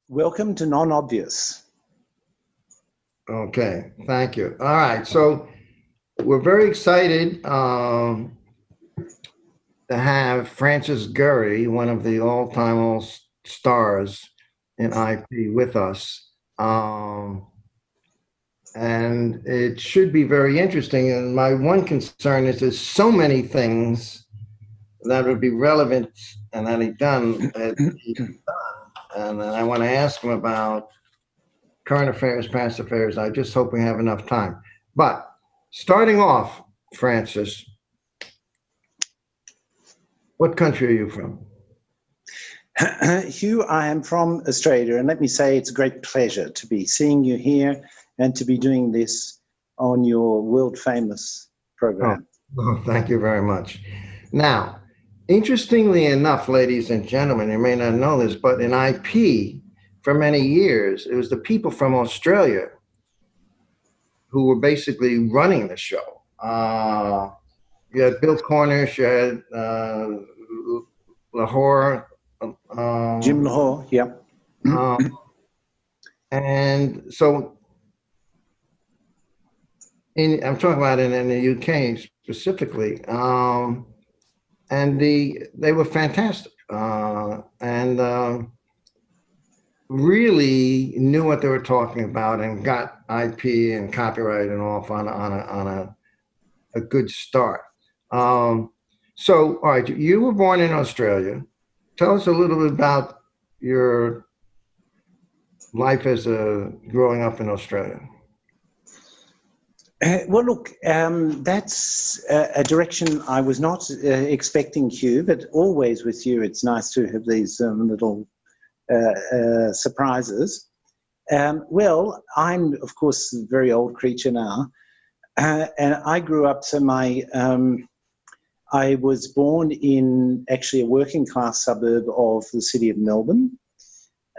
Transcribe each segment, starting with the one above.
Welcome to Non-Obvious. Okay, thank you. All right, so we're very excited to have Francis Gurry, one of the all-time all-stars in IP, with us. And it should be very interesting. And my one concern is there's so many things that would be relevant and that he's done. And I want to ask him about current affairs, past affairs. I just hope we have enough time. But starting off, Francis, what country are you from? Hugh, I am from Australia, and let me say it's a great pleasure to be seeing you here and to be doing this on your world-famous program. Oh, thank you very much. Now, interestingly enough, ladies and gentlemen, you may not know this, but in IP, for many years, it was the people from Australia who were basically running the show. You had Bill Cornish, you had Lahore. Jim Lahore, yeah. And so I'm talking about in the UK specifically, and they were fantastic and really knew what they were talking about and got IP and copyright and off on a good start. So, all right, you were born in Australia. Tell us a little bit about your life as growing up in Australia. Well, look, that's a direction I was not expecting, Hugh, but always with you, it's nice to have these little surprises. Well, I'm, of course, a very old creature now, and I grew up, so I was born in actually a working class suburb of the city of Melbourne.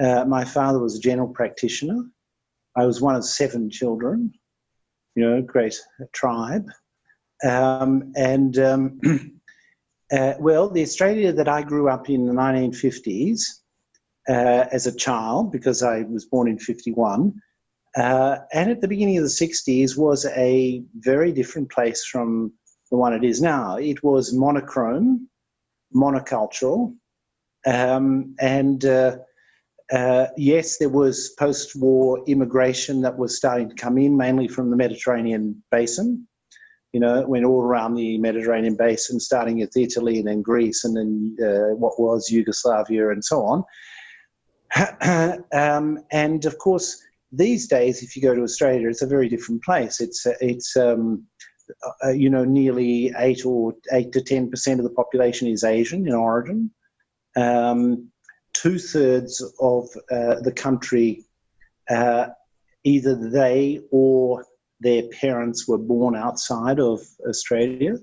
My father was a general practitioner. I was one of 7 children, you know, great tribe. Well, the Australia that I grew up in the 1950s as a child, because I was born in 51, and at the beginning of the 60s was a very different place from the one it is now. It was monochrome, monocultural, yes, there was post-war immigration that was starting to come in, mainly from the Mediterranean basin. You know, it went all around the Mediterranean basin, starting with Italy and then Greece and then what was Yugoslavia and so on. And of course, these days, if you go to Australia, it's a very different place. It's you know, nearly 8 to 10% of the population is Asian in origin. 2/3 of the country, either they or their parents were born outside of Australia.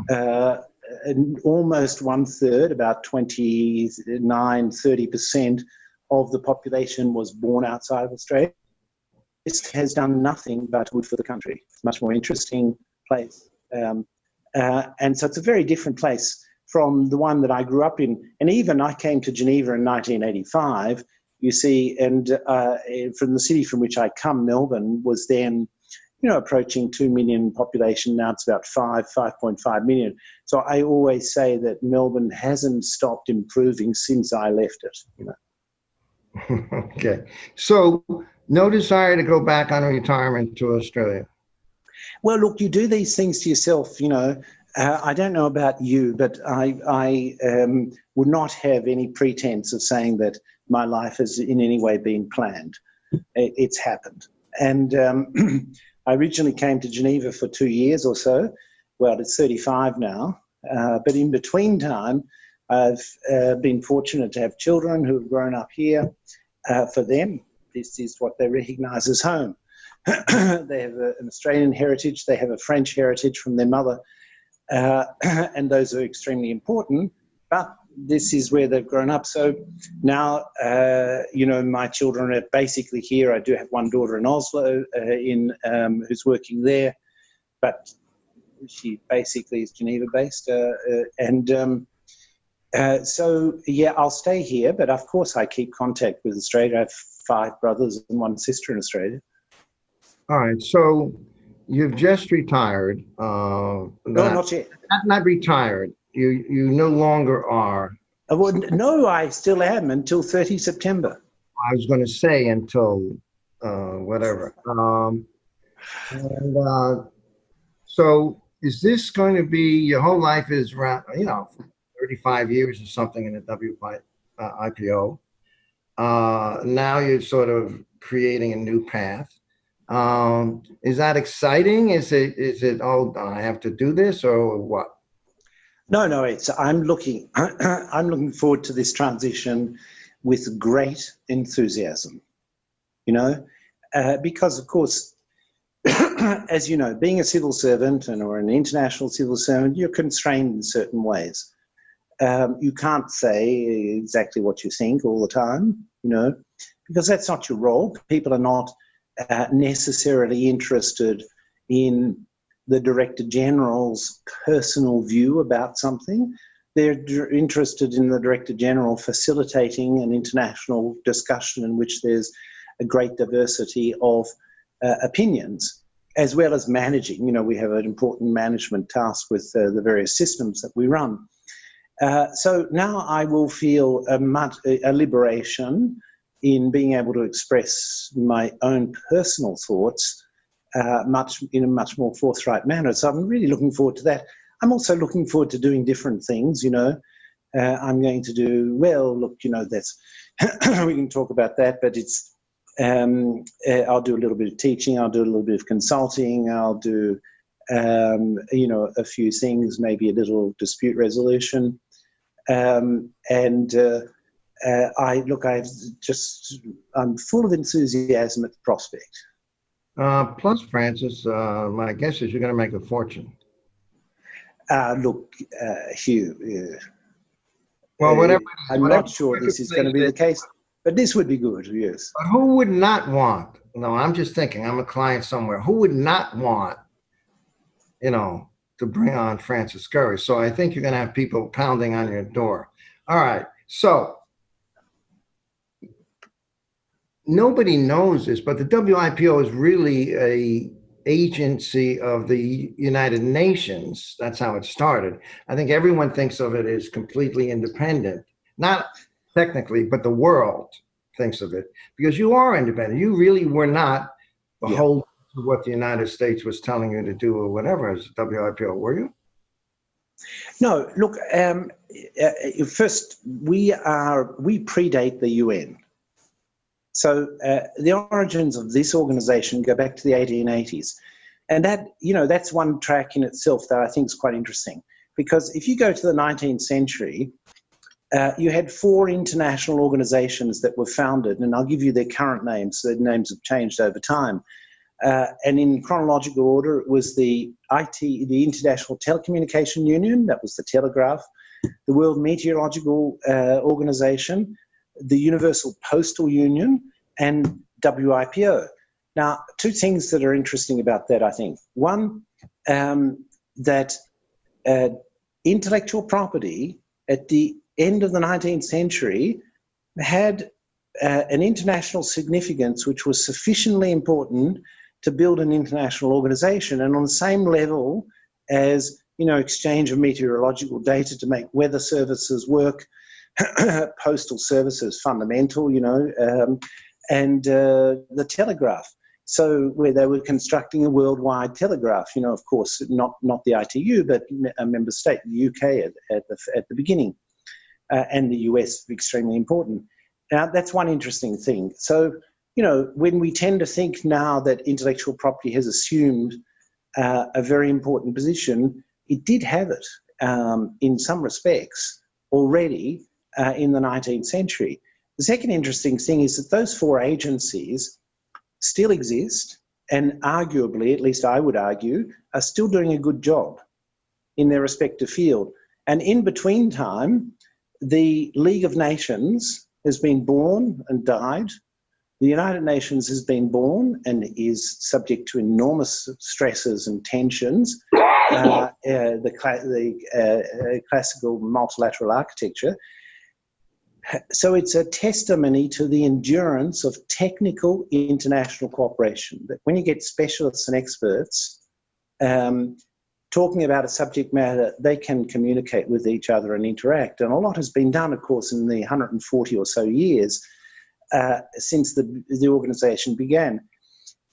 Wow. And almost 1/3, about 29-30% of the population was born outside of Australia. This has done nothing but good for the country. It's a much more interesting place. And so it's a very different place from the one that I grew up in. And even I came to Geneva in 1985, you see, and from the city from which I come, Melbourne, was then, you know, approaching 2 million population. Now it's about 5.5 million. So I always say that Melbourne hasn't stopped improving since I left it, you know. Okay. So no desire to go back on retirement to Australia? Well, look, you do these things to yourself, you know. I don't know about you, but I would not have any pretense of saying that my life has in any way been planned. It's happened. And I originally came to Geneva for 2 years or so. Well, it's 35 now. But in between time, I've been fortunate to have children who have grown up here. For them, this is what they recognise as home. They have an Australian heritage. They have a French heritage from their mother. And those are extremely important, but this is where they've grown up. So now, you know, my children are basically here. I do have one daughter in Oslo who's working there, but she basically is Geneva-based. So, yeah, I'll stay here, but of course I keep contact with Australia. I have 5 brothers and 1 sister in Australia. All right. So you've just retired. No, not yet. Not retired. You no longer are. Well, no, I still am until 30 September. I was going to say until whatever. So is this going to be your whole life is around, 35 years or something in the IPO? Now you're sort of creating a new path. Is that exciting? Is it, oh, I have to do this or what? No, I'm looking forward to this transition with great enthusiasm, because of course, as you know, being a civil servant or an international civil servant, you're constrained in certain ways. You can't say exactly what you think all the time, because that's not your role. People are not necessarily interested in the Director General's personal view about something. They're interested in the Director General facilitating an international discussion in which there's a great diversity of opinions, as well as managing. We have an important management task with the various systems that we run. So now I will feel a liberation in being able to express my own personal thoughts in a much more forthright manner. So I'm really looking forward to that. I'm also looking forward to doing different things, I'm going to do, that's, we can talk about that, but it's, I'll do a little bit of teaching, I'll do a little bit of consulting, I'll do, a few things, maybe a little dispute resolution. I'm full of enthusiasm at the prospect. Plus, Francis, my guess is you're going to make a fortune. Hugh. Well, whatever. I'm not sure this is going to be the case, but this would be good, yes. But who would not want? No, I'm just thinking. I'm a client somewhere. Who would not want, to bring on Francis Gurry? So I think you're going to have people pounding on your door. All right. So nobody knows this, but the WIPO is really a agency of the United Nations. That's how it started. I think everyone thinks of it as completely independent, not technically, but the world thinks of it, because you are independent. You really were not beholden to what the United States was telling you to do or whatever as the WIPO, were you? No, look, first, we predate the UN. So the origins of this organization go back to the 1880s. And that, that's one track in itself that I think is quite interesting. Because if you go to the 19th century, you had 4 international organizations that were founded, and I'll give you their current names. So their names have changed over time. And in chronological order, it was the International Telecommunication Union, that was the telegraph, the World Meteorological Organization, the Universal Postal Union, and WIPO. Now, 2 things that are interesting about that, I think. One, that intellectual property at the end of the 19th century had an international significance which was sufficiently important to build an international organization, and on the same level as, exchange of meteorological data to make weather services work, postal services fundamental, and the telegraph. So where they were constructing a worldwide telegraph, of course, not the ITU, but a member state, the UK at the beginning, and the US, extremely important. Now, that's one interesting thing. So, when we tend to think now that intellectual property has assumed a very important position, it did have it in some respects already in the 19th century. The second interesting thing is that those 4 agencies still exist and arguably, at least I would argue, are still doing a good job in their respective field. And in between time, the League of Nations has been born and died. The United Nations has been born and is subject to enormous stresses and tensions. the classical multilateral architecture. So it's a testimony to the endurance of technical international cooperation. That when you get specialists and experts talking about a subject matter, they can communicate with each other and interact. And a lot has been done, of course, in the 140 or so years since the organisation began.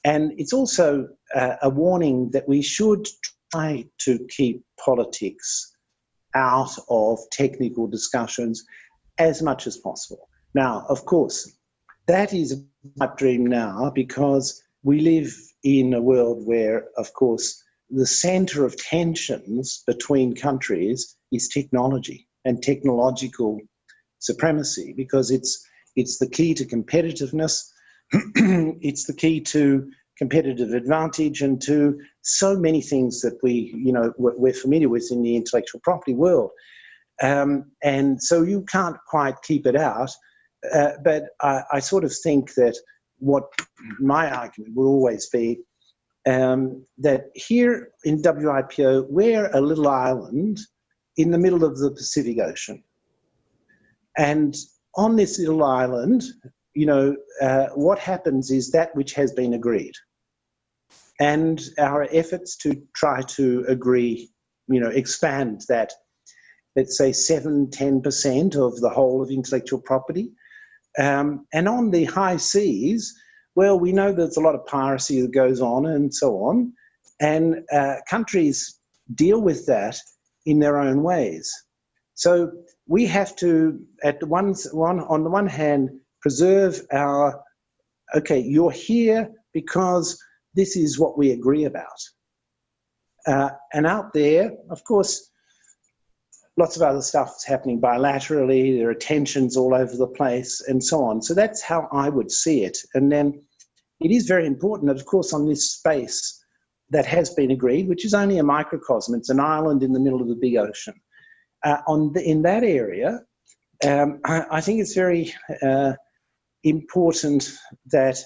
And it's also a warning that we should try to keep politics out of technical discussions as much as possible. Now, of course, that is a pipe dream now, because we live in a world where, of course, the centre of tensions between countries is technology and technological supremacy, because it's the key to competitiveness, it's the key to competitive advantage, and to so many things that we're familiar with in the intellectual property world. And so you can't quite keep it out, but I sort of think that what my argument will always be, that here in WIPO, we're a little island in the middle of the Pacific Ocean. And on this little island, what happens is that which has been agreed. And our efforts to try to agree, expand that, let's say 7-10% of the whole of intellectual property. And on the high seas, well, we know there's a lot of piracy that goes on and so on. And countries deal with that in their own ways. So we have to, on the one hand, preserve our, okay, you're here because this is what we agree about. And out there, of course, lots of other stuff is happening bilaterally. There are tensions all over the place and so on. So that's how I would see it. And then it is very important that, of course, on this space that has been agreed, which is only a microcosm, it's an island in the middle of the big ocean. In that area, I think it's very important that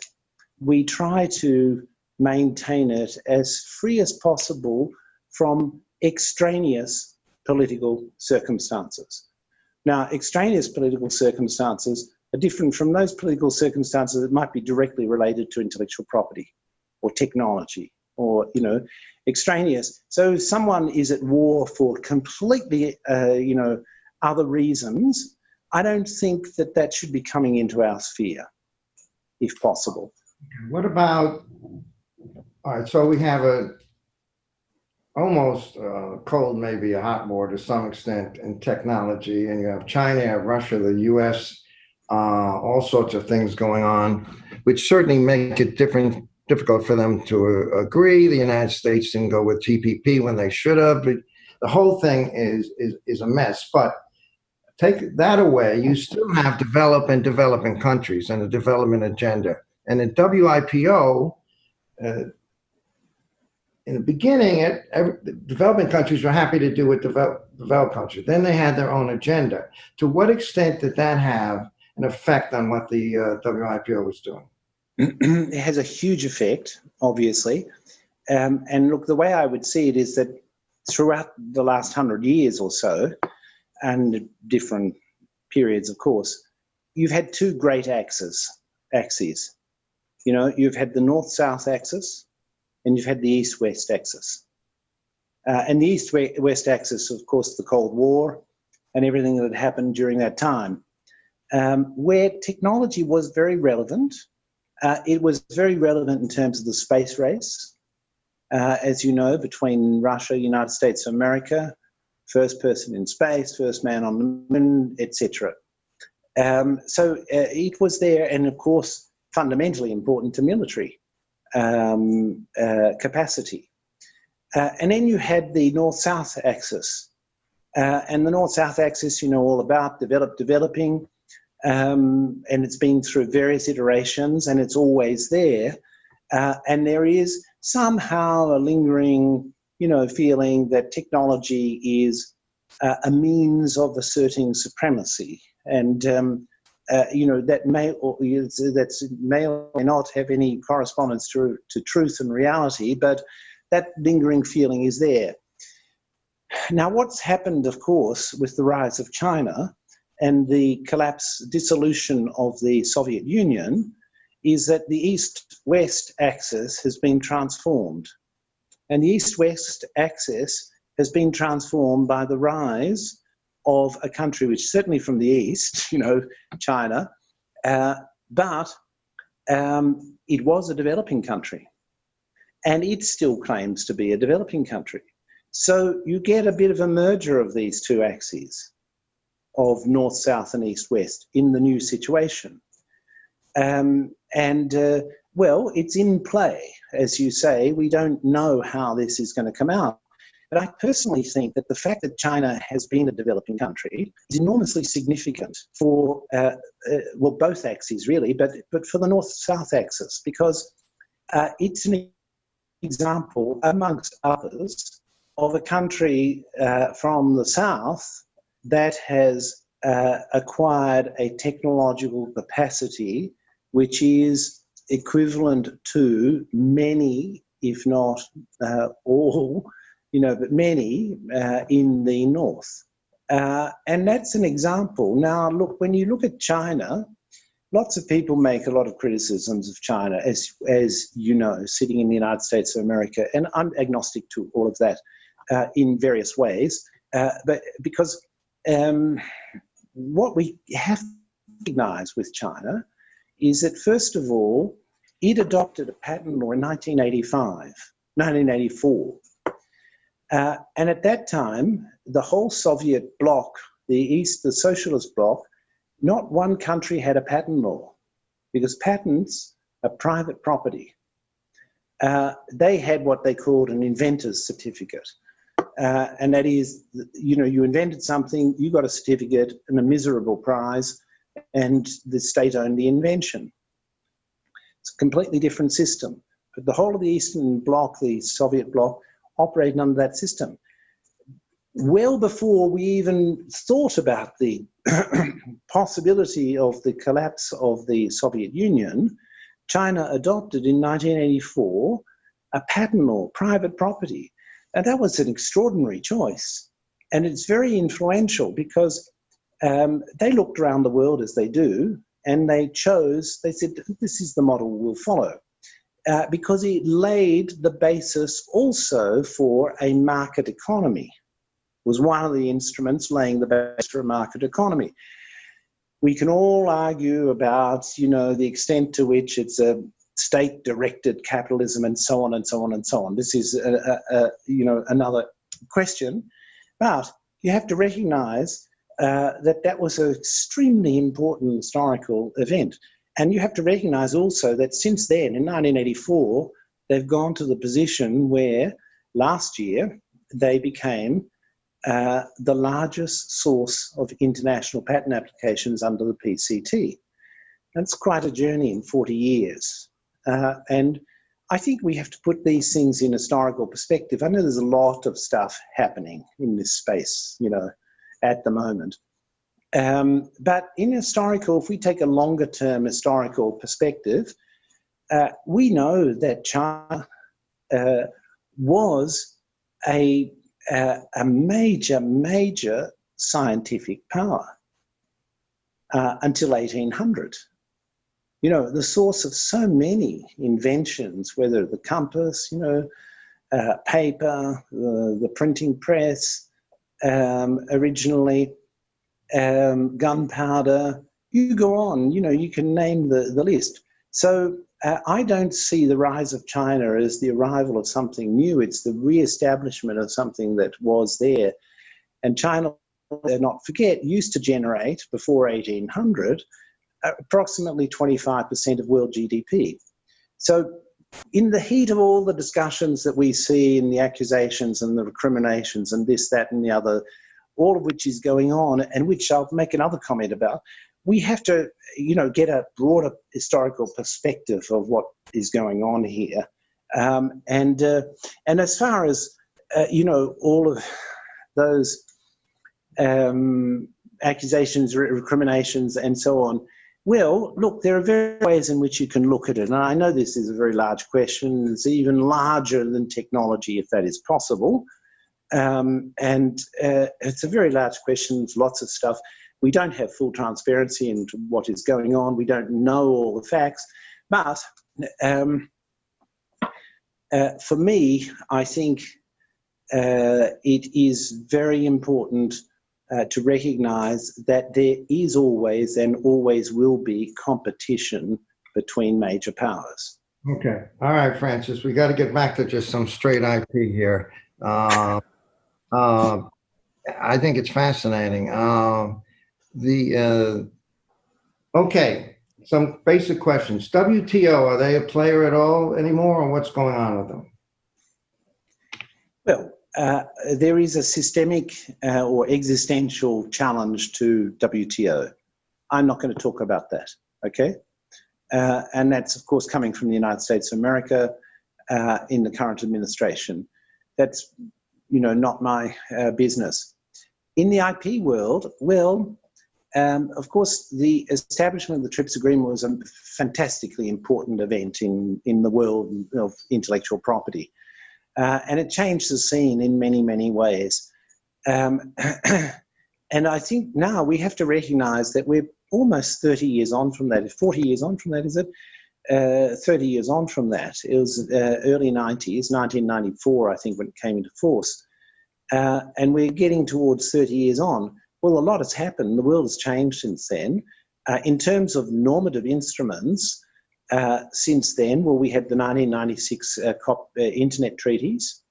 we try to maintain it as free as possible from extraneous political circumstances. Now, extraneous political circumstances are different from those political circumstances that might be directly related to intellectual property or technology or, extraneous. So if someone is at war for completely, other reasons, I don't think that should be coming into our sphere, if possible. What about, all right, so we have almost cold, maybe a hot war to some extent in technology, and you have China, you have Russia, the US, all sorts of things going on, which certainly make it difficult for them to agree. The United States didn't go with TPP when they should have, but the whole thing is a mess. But take that away, you still have developing countries and a development agenda. And at WIPO, in the beginning, developing countries were happy to do what developed countries. Then they had their own agenda. To what extent did that have an effect on what the WIPO was doing? It has a huge effect, obviously. And look, the way I would see it is that throughout the last 100 years or so, and different periods, of course, you've had two great axes. You've had the north-south axis, and you've had the east-west axis. And the east-west axis, of course, the Cold War and everything that happened during that time, where technology was very relevant. It was very relevant in terms of the space race, as you know, between Russia, United States of America, first person in space, first man on the moon, etc. So it was there, and of course, fundamentally important to military capacity. And then you had the north-south axis. And the north-south axis, all about developing, and it's been through various iterations, and it's always there. And there is somehow a lingering, feeling that technology is a means of asserting supremacy, and that may or may not have any correspondence to truth and reality, but that lingering feeling is there. Now, what's happened, of course, with the rise of China and the dissolution of the Soviet Union is that the East-West axis has been transformed. And the East-West axis has been transformed by the rise of a country which certainly from the East, China, but it was a developing country. And it still claims to be a developing country. So you get a bit of a merger of these two axes of north, south and east, west in the new situation. Well, it's in play, as you say. We don't know how this is going to come out. But I personally think that the fact that China has been a developing country is enormously significant for, well, both axes really, but for the north-south axis, because it's an example, amongst others, of a country from the south that has acquired a technological capacity which is equivalent to many, if not all, but many in the north. And that's an example. Now, look, when you look at China, lots of people make a lot of criticisms of China, as you know, sitting in the United States of America, and I'm agnostic to all of that in various ways, but because what we have to recognize with China is that, first of all, it adopted a patent law in 1984. And at that time, the whole Soviet bloc, the socialist bloc, not one country had a patent law, because patents are private property. They had what they called an inventor's certificate. And that is, you invented something, you got a certificate and a miserable prize, and the state owned the invention. It's a completely different system. But the whole of the Eastern Bloc, the Soviet bloc, operated under that system. Well before we even thought about the possibility of the collapse of the Soviet Union, China adopted in 1984 a patent law, private property. And that was an extraordinary choice. And it's very influential because they looked around the world as they do, and they said, this is the model we'll follow. Because it laid the basis also for a market economy. It was one of the instruments laying the basis for a market economy. We can all argue about, the extent to which it's a state-directed capitalism and so on and so on and so on. This is, another question. But you have to recognise that was an extremely important historical event. And you have to recognise also that since then, in 1984, they've gone to the position where last year they became the largest source of international patent applications under the PCT. That's quite a journey in 40 years. And I think we have to put these things in historical perspective. I know there's a lot of stuff happening in this space, at the moment. But in historical, if we take a longer term historical perspective, we know that China was a major scientific power until 1800. The source of so many inventions, whether the compass, paper, the printing press, originally, gunpowder, you go on, you can name the list. So I don't see the rise of China as the arrival of something new. It's the re-establishment of something that was there. And China, not forget, used to generate, before 1800, approximately 25% of world GDP. So in the heat of all the discussions that we see and the accusations and the recriminations and this, that and the other, all of which is going on, and which I'll make another comment about, we have to, get a broader historical perspective of what is going on here. And as far as, all of those accusations, recriminations, and so on, well, look, there are various ways in which you can look at it. And I know this is a very large question. It's even larger than technology, if that is possible. It's a very large question, lots of stuff. We don't have full transparency into what is going on. We don't know all the facts. But for me, I think it is very important to recognise that there is always and always will be competition between major powers. Okay. All right, Francis, we got to get back to just some straight IP here. I think it's fascinating. Okay, some basic questions. WTO, are they a player at all anymore, or what's going on with them? Well, there is a systemic or existential challenge to WTO. I'm not going to talk about that, okay? And that's, of course, coming from the United States of America in the current administration. That's, not my business. In the IP world, well, of course, the establishment of the TRIPS agreement was a fantastically important event in the world of intellectual property. And it changed the scene in many, many ways. And I think now we have to recognise that we're almost 30 years on from that. 40 years on from that, is it? 30 years on from that. It was early 90s, 1994, I think, when it came into force. And we're getting towards 30 years on. Well, a lot has happened. The world has changed since then. In terms of normative instruments, since then, well, we had the 1996 Internet treaties.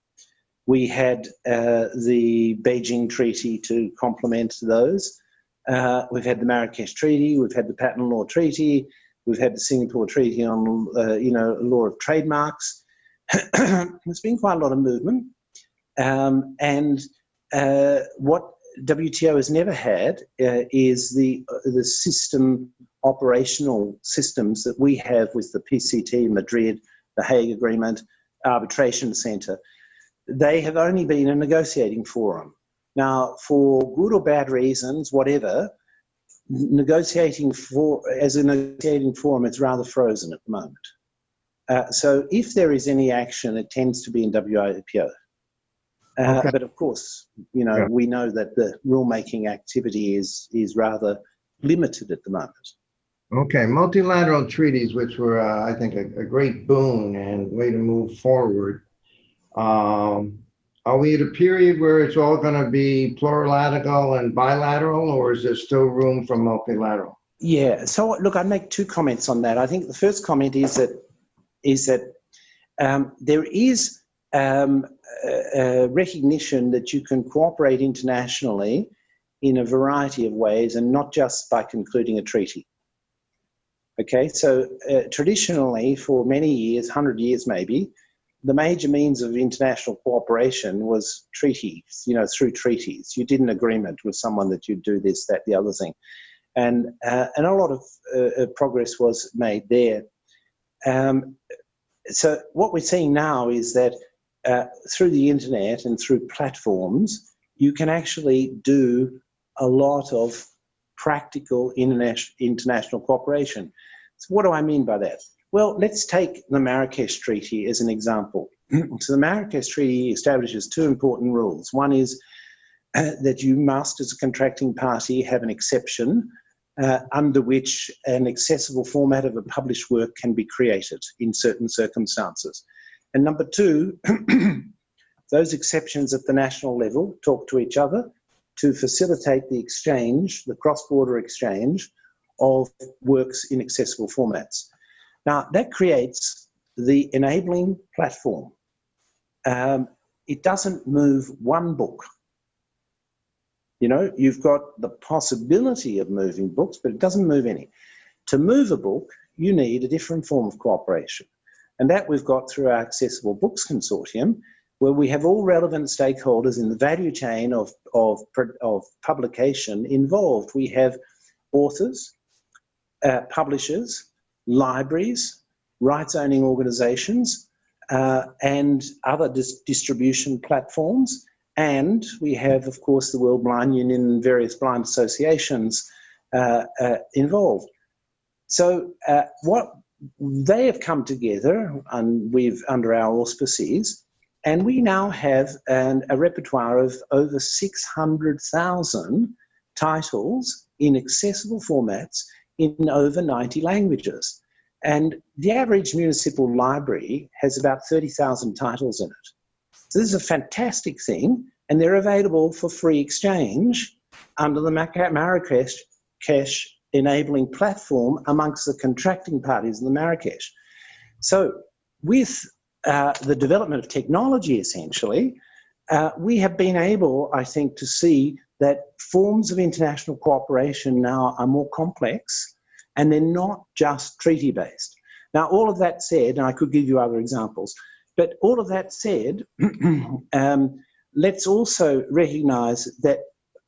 We had the Beijing Treaty to complement those. We've had the Marrakesh Treaty. We've had the Patent Law Treaty. We've had the Singapore Treaty on, law of trademarks. There's been quite a lot of movement. What WTO has never had is the system, operational systems that we have with the PCT, Madrid, the Hague Agreement, Arbitration Centre. They have only been a negotiating forum. Now, for good or bad reasons, whatever, negotiating as a negotiating forum, it's rather frozen at the moment. So if there is any action, it tends to be in WIPO. Okay. But of course, we know that the rulemaking activity is rather limited at the moment. Okay, multilateral treaties, which were, I think, a great boon and way to move forward. Are we at a period where it's all going to be plurilateral and bilateral, or is there still room for multilateral? Yeah, so look, I'd make two comments on that. I think the first comment is that there is recognition that you can cooperate internationally in a variety of ways and not just by concluding a treaty. Okay, so traditionally for many years, 100 years maybe, the major means of international cooperation was treaties, through treaties. You did an agreement with someone that you'd do this, that, the other thing. And a lot of progress was made there. So what we're seeing now is that through the internet and through platforms, you can actually do a lot of practical international cooperation. So what do I mean by that? Well, let's take the Marrakesh Treaty as an example. So the Marrakesh Treaty establishes two important rules. One is that you must, as a contracting party, have an exception under which an accessible format of a published work can be created in certain circumstances. And number two, those exceptions at the national level talk to each other to facilitate the exchange, the cross-border exchange of works in accessible formats. Now, that creates the enabling platform. It doesn't move one book. You've got the possibility of moving books, but it doesn't move any. To move a book, you need a different form of cooperation. And that we've got through our Accessible Books Consortium, where we have all relevant stakeholders in the value chain of publication involved. We have authors, publishers, libraries, rights-owning organisations, and other distribution platforms. And we have, of course, the World Blind Union and various blind associations involved. So what they have come together, and under our auspices, And we now have a repertoire of over 600,000 titles in accessible formats in over 90 languages. And the average municipal library has about 30,000 titles in it. So this is a fantastic thing, and they're available for free exchange under the Marrakesh enabling platform amongst the contracting parties in the Marrakesh. So with the development of technology, essentially, we have been able, I think, to see that forms of international cooperation now are more complex, and they're not just treaty-based. Now, all of that said, and I could give you other examples, but all of that said, let's also recognise that,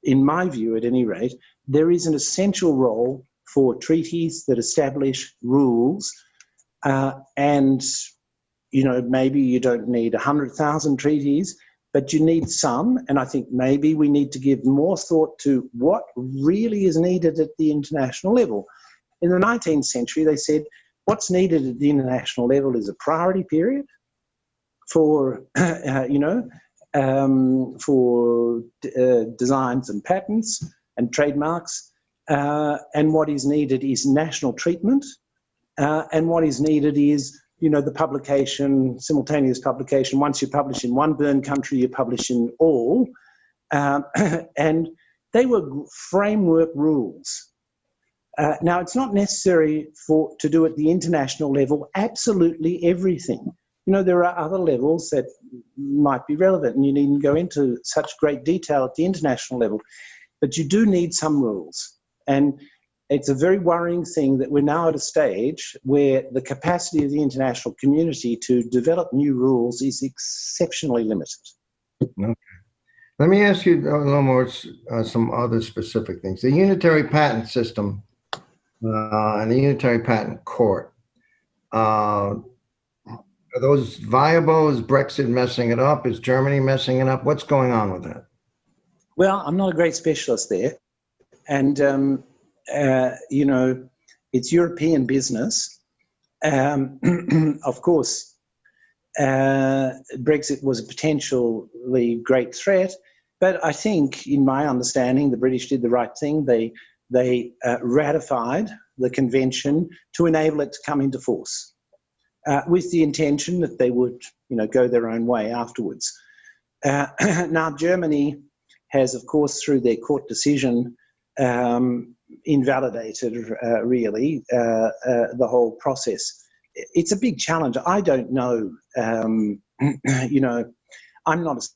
in my view at any rate, there is an essential role for treaties that establish rules, and maybe you don't need 100,000 treaties, but you need some, and I think maybe we need to give more thought to what really is needed at the international level. In the 19th century, they said, what's needed at the international level is a priority period for, for designs and patents and trademarks, and what is needed is national treatment, and what is needed is the publication, simultaneous publication. Once you publish in one burn country, you publish in all. And they were framework rules. Now, it's not necessary to do at the international level absolutely everything. There are other levels that might be relevant, and you needn't go into such great detail at the international level. But you do need some rules. And it's a very worrying thing that we're now at a stage where the capacity of the international community to develop new rules is exceptionally limited. Okay. Let me ask you a little more, some other specific things. The Unitary Patent System and the Unitary Patent Court, are those viable? Is Brexit messing it up? Is Germany messing it up? What's going on with that? Well, I'm not a great specialist there. And it's European business. Of course, Brexit was a potentially great threat, but I think, in my understanding, the British did the right thing. They ratified the convention to enable it to come into force, with the intention that they would, go their own way afterwards. Now, Germany has, of course, through their court decision, invalidated really the whole process. It's a big challenge. I don't know, I'm not a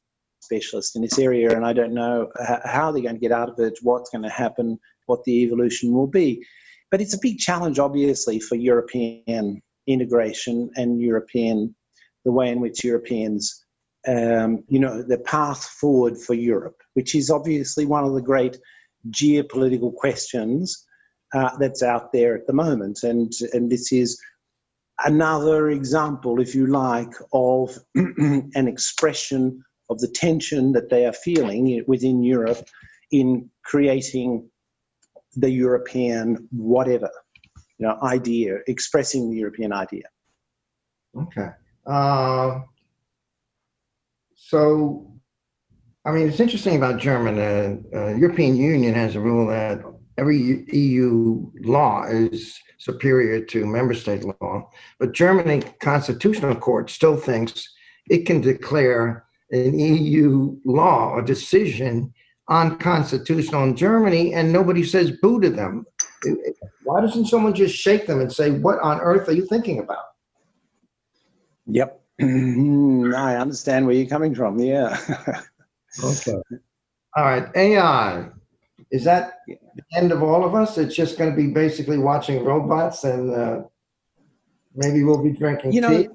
specialist in this area, and I don't know how they're going to get out of it, what's going to happen, what the evolution will be. But it's a big challenge, obviously, for European integration and the way in which Europeans, the path forward for Europe, which is obviously one of the great geopolitical questions that's out there at the moment. And this is another example, if you like, of an expression of the tension that they are feeling within Europe in creating the European whatever, idea, expressing the European idea. Okay. So, it's interesting about Germany. European Union has a rule that every EU law is superior to member state law, but Germany Constitutional Court still thinks it can declare an EU law or decision unconstitutional in Germany, and nobody says boo to them. Why doesn't someone just shake them and say, what on earth are you thinking about? Yep. I understand where you're coming from. Yeah. Okay. All right. AI. Is that the end of all of us? It's just going to be basically watching robots, and maybe we'll be drinking tea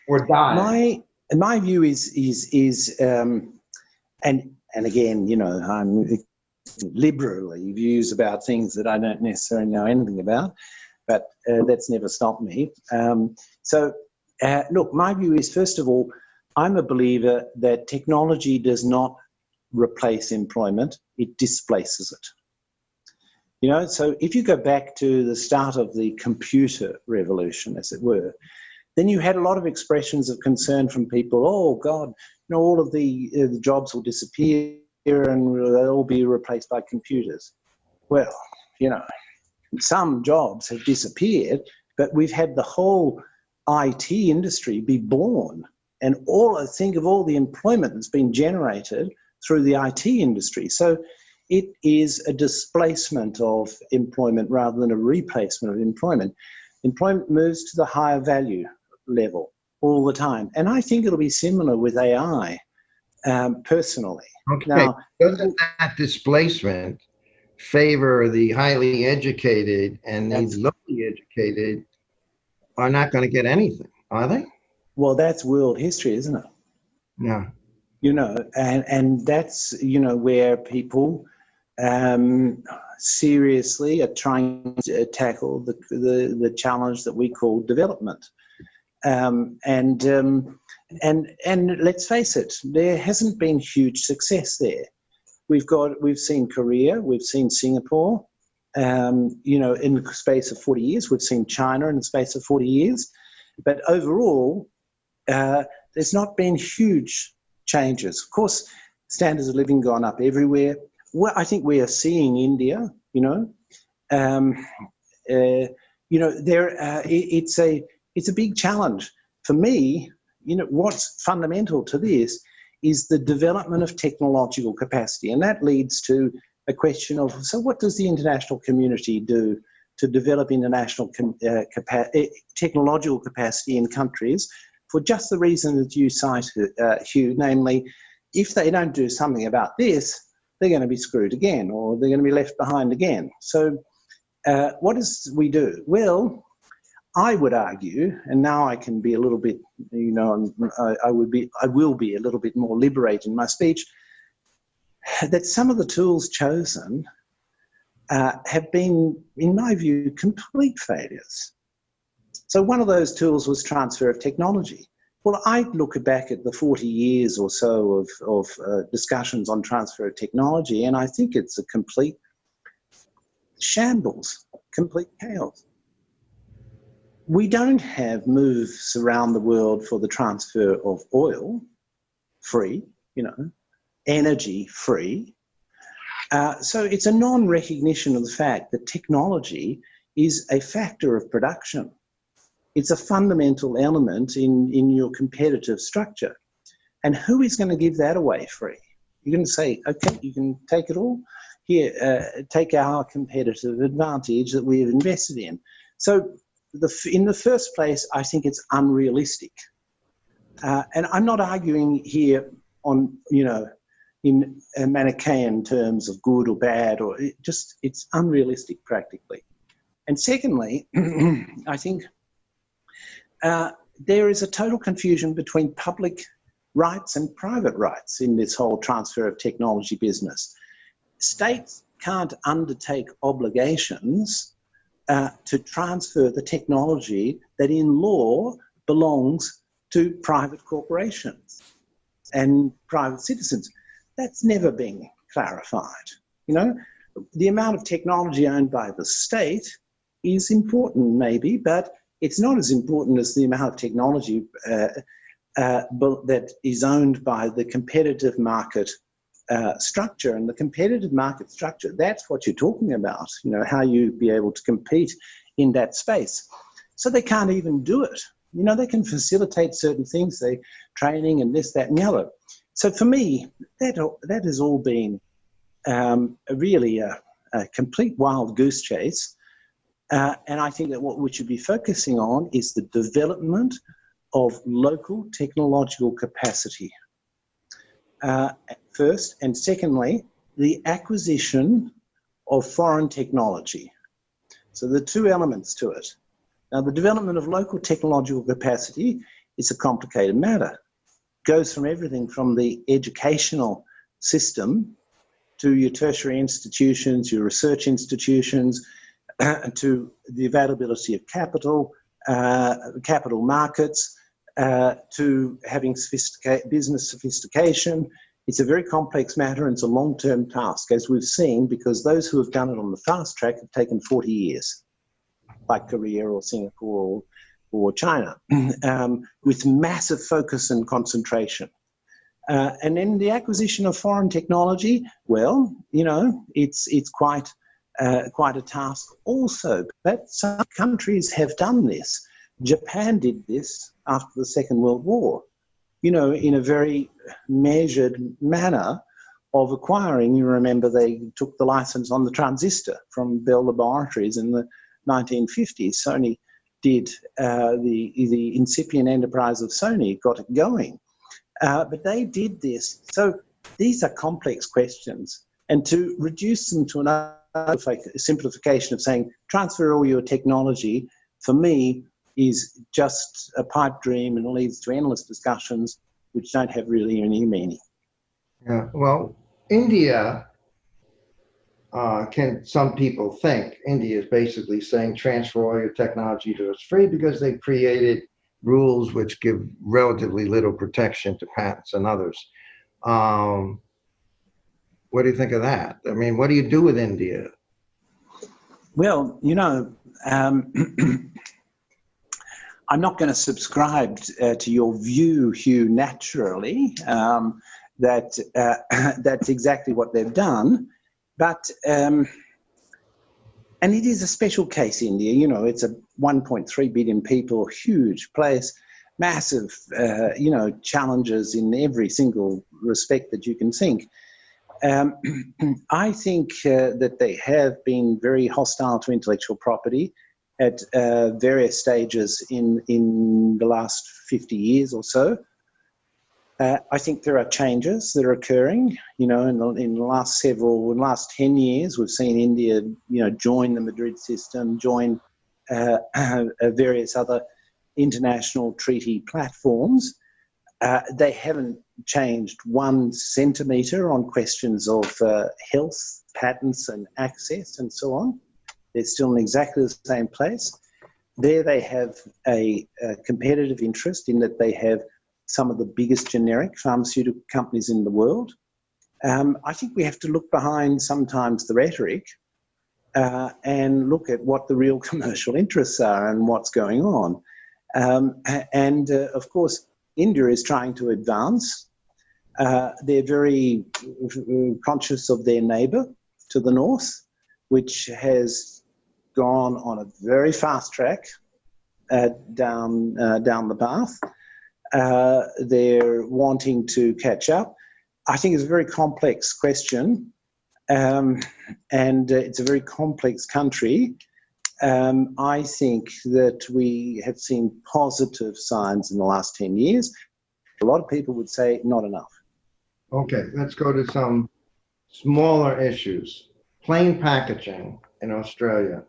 or dying. My view is and again, I'm liberally views about things that I don't necessarily know anything about, but that's never stopped me. Look, my view is, first of all, I'm a believer that technology does not replace employment, it displaces it. So if you go back to the start of the computer revolution, as it were, Then you had a lot of expressions of concern from people. Oh God, all of the jobs will disappear and they'll all be replaced by computers. Well, some jobs have disappeared, but we've had the whole IT industry be born, and think of all the employment that's been generated through the IT industry. So it is a displacement of employment rather than a replacement of employment. Employment moves to the higher value level all the time. And I think it'll be similar with AI, personally. Okay. Now, doesn't that displacement favor the highly educated, and the lowly educated are not going to get anything, are they? Well, that's world history, isn't it? Yeah. And that's, where people seriously are trying to tackle the challenge that we call development. And let's face it, there hasn't been huge success there. We've seen Korea, we've seen Singapore, in the space of 40 years. We've seen China in the space of 40 years. But overall, there's not been huge changes. Of course, standards of living gone up everywhere. Well, I think we are seeing India, it's a big challenge. For me, what's fundamental to this is the development of technological capacity. And that leads to a question of, so what does the international community do to develop international technological capacity in countries for just the reason that you cited, Hugh, namely, if they don't do something about this, they're going to be screwed again, or they're going to be left behind again. So what does we do? Well, I would argue, and now I can be a little bit, I will be a little bit more liberated in my speech, that some of the tools chosen have been, in my view, complete failures. So one of those tools was transfer of technology. Well, I look back at the 40 years or so of discussions on transfer of technology, and I think it's a complete shambles, complete chaos. We don't have moves around the world for the transfer of oil free, energy free. So it's a non-recognition of the fact that technology is a factor of production. It's a fundamental element in your competitive structure. And who is going to give that away free? You're going to say, okay, you can take it all. Here, take our competitive advantage that we have invested in. So in the first place, I think it's unrealistic. And I'm not arguing here on, in Manichaean terms of good or bad, or it's unrealistic practically. And secondly, I think there is a total confusion between public rights and private rights in this whole transfer of technology business. States can't undertake obligations to transfer the technology that in law belongs to private corporations and private citizens. That's never been clarified. The amount of technology owned by the state is important maybe, but it's not as important as the amount of technology that is owned by the competitive market structure. And the competitive market structure, that's what you're talking about, how you be able to compete in that space. So they can't even do it. They can facilitate certain things, they training and this, that, and the other. So for me, that has all been really a complete wild goose chase. And I think that what we should be focusing on is the development of local technological capacity. First, and secondly, the acquisition of foreign technology. So the two elements to it. Now, the development of local technological capacity is a complicated matter. It goes from everything from the educational system to your tertiary institutions, your research institutions, to the availability of capital, capital markets, to having business sophistication. It's a very complex matter and it's a long-term task, as we've seen, because those who have done it on the fast track have taken 40 years, like Korea or Singapore or or China, with massive focus and concentration. And then the acquisition of foreign technology, well, you know, it's quite a task also. But some countries have done this. Japan did this after the Second World War, you know, in a very measured manner of acquiring. You remember they took the license on the transistor from Bell Laboratories in the 1950s. Sony did the incipient enterprise of Sony, got it going. But they did this. So these are complex questions. And to reduce them to another simplification of saying, transfer all your technology, for me, is just a pipe dream and leads to endless discussions which don't have really any meaning. Yeah, well, India, some people think India is basically saying transfer all your technology to us free because they created rules which give relatively little protection to patents and others. What do you think of that? I mean, what do you do with India? Well, you know, I'm not going to subscribe to your view, Hugh, naturally, that that's exactly what they've done. But, and it is a special case, India. You know, it's a 1.3 billion people, huge place, massive, you know, challenges in every single respect that you can think. I think that they have been very hostile to intellectual property at various stages in the last 50 years or so. I think there are changes that are occurring. You know, in the last 10 years, we've seen India, you know, join the Madrid system, join various other international treaty platforms. They haven't changed 1 centimetre on questions of health, patents and access and so on. They're still in exactly the same place. There they have a competitive interest in that they have some of the biggest generic pharmaceutical companies in the world. I think we have to look behind sometimes the rhetoric and look at what the real commercial interests are and what's going on. Of course, India is trying to advance. They're very conscious of their neighbour to the north, which has gone on a very fast track down the path. They're wanting to catch up. I think it's a very complex question, and it's a very complex country. I think that we have seen positive signs in the last 10 years. A lot of people would say not enough. Okay, let's go to some smaller issues. Plain packaging in Australia.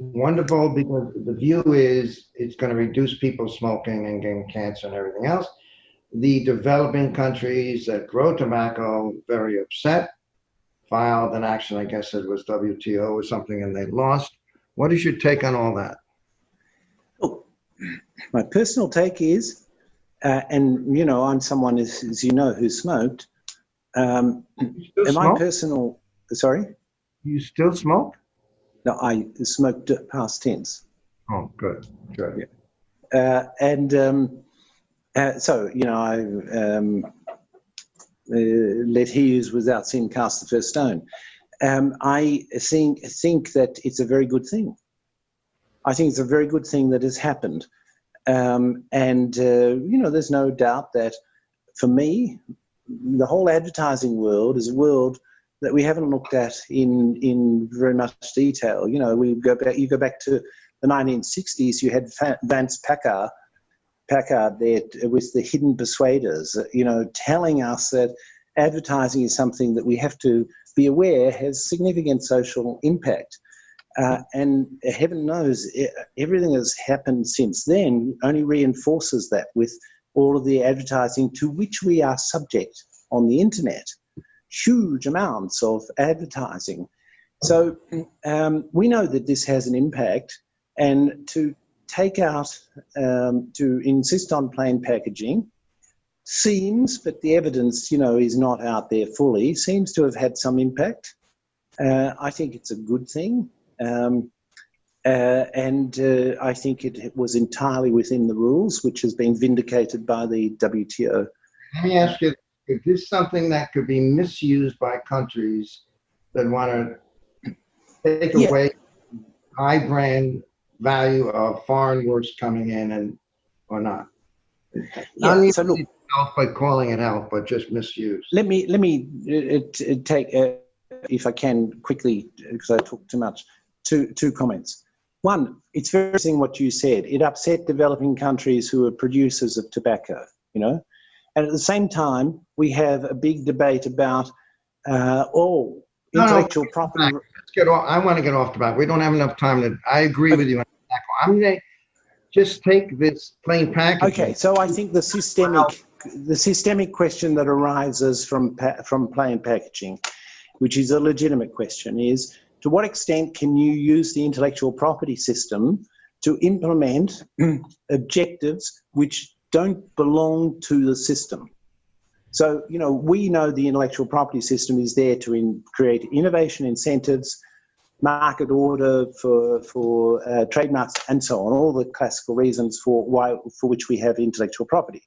Wonderful, because the view is it's going to reduce people smoking and getting cancer and everything else. The developing countries that grow tobacco, very upset, filed an action, I guess it was WTO or something, and they lost. What is your take on all that? Oh, my personal take is, and you know, I'm someone, as you know, who smoked. My personal, sorry? You still smoke? No, I smoked past tense. Oh, good. Yeah. So, you know, I let he who is without sin cast the first stone. I think that it's a very good thing. I think it's a very good thing that has happened. You know, there's no doubt that for me, the whole advertising world is a world that we haven't looked at in very much detail. You know, you go back to the 1960s, you had Vance Packard there with the hidden persuaders, you know, telling us that advertising is something that we have to be aware has significant social impact. And heaven knows, everything that's happened since then only reinforces that with all of the advertising to which we are subject on the internet. Huge amounts of advertising. So we know that this has an impact, and to take out, to insist on plain packaging seems, but the evidence, you know, is not out there fully, seems to have had some impact. I think it's a good thing. I think it was entirely within the rules, which has been vindicated by the WTO. Let me ask you, is this something that could be misused by countries that want to take away high brand value of foreign works coming in, and or not? Not So look, health by calling it health, but just misuse. Let me take, if I can quickly, because I talk too much, two comments. One, it's very interesting what you said. It upset developing countries who are producers of tobacco, you know. And at the same time, we have a big debate about intellectual property. Let's get off. I want to get off the back. We don't have enough time to. I agree with you. I'm going to just take this plain packaging. Okay, so I think the systemic question that arises from plain packaging, which is a legitimate question, is to what extent can you use the intellectual property system to implement objectives which don't belong to the system? So, you know, we know the intellectual property system is there to create innovation incentives, market order for trademarks, and so on, all the classical reasons for which we have intellectual property.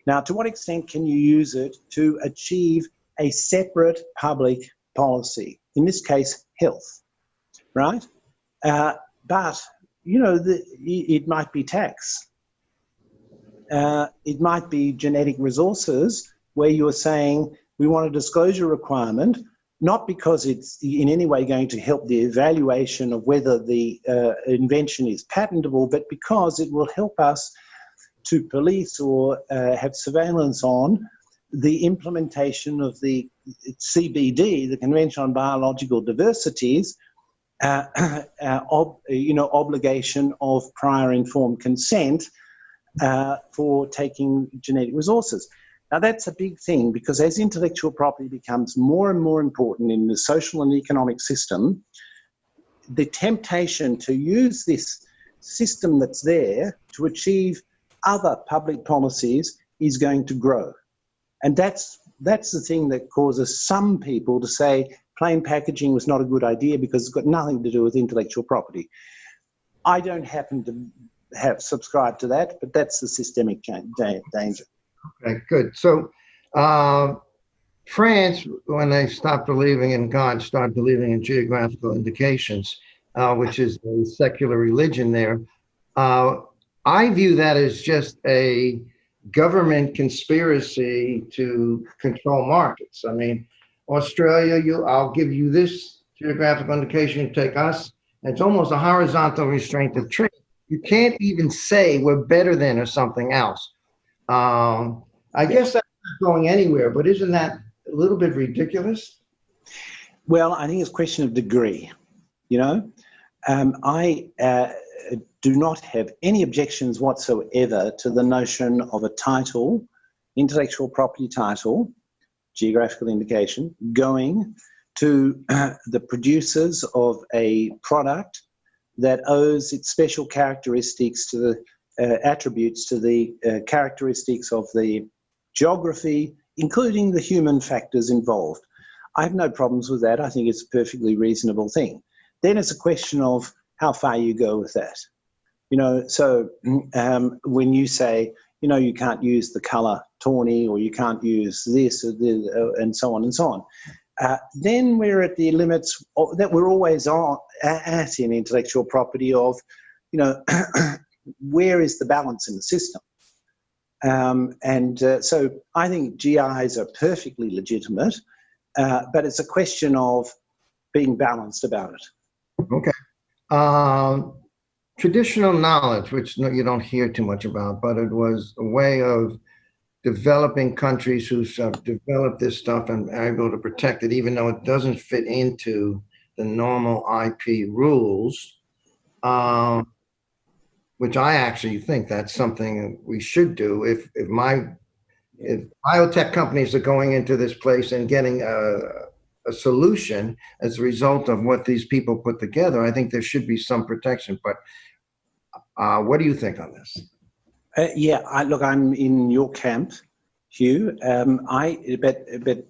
Now, to what extent can you use it to achieve a separate public policy? In this case, health, right? But, you know, it might be tax. It might be genetic resources, where you're saying we want a disclosure requirement, not because it's in any way going to help the evaluation of whether the invention is patentable, but because it will help us to police or have surveillance on the implementation of the CBD, the Convention on Biological Diversities, obligation of prior informed consent for taking genetic resources. Now, that's a big thing, because as intellectual property becomes more and more important in the social and economic system, the temptation to use this system that's there to achieve other public policies is going to grow. And that's the thing that causes some people to say plain packaging was not a good idea because it's got nothing to do with intellectual property. I don't happen to have subscribed to that, but that's the systemic danger. Okay, good. So France, when they stopped believing in God, started believing in geographical indications, which is a secular religion there. I view that as just a government conspiracy to control markets. I mean, Australia, I'll give you this geographical indication, you take us. And it's almost a horizontal restraint of trade. You can't even say we're better than or something else. I guess that's not going anywhere, but isn't that a little bit ridiculous? Well, I think it's a question of degree. You know, I do not have any objections whatsoever to the notion of a title, intellectual property title, geographical indication, going to the producers of a product that owes its special characteristics to the attributes to the characteristics of the geography, including the human factors involved. I have no problems with that. I think it's a perfectly reasonable thing. Then it's a question of how far you go with that. You know, so when you say, you know, you can't use the colour tawny, or you can't use this, or and so on and so on, then we're at the limits that we're always at in intellectual property of, you know, where is the balance in the system? So I think GIs are perfectly legitimate, but it's a question of being balanced about it. Okay. Traditional knowledge, which you don't hear too much about, but it was a way of developing countries who have developed this stuff and are able to protect it, even though it doesn't fit into the normal IP rules, which I actually think that's something we should do. If biotech companies are going into this place and getting a solution as a result of what these people put together, I think there should be some protection. But what do you think on this? Look, I'm in your camp, Hugh. But it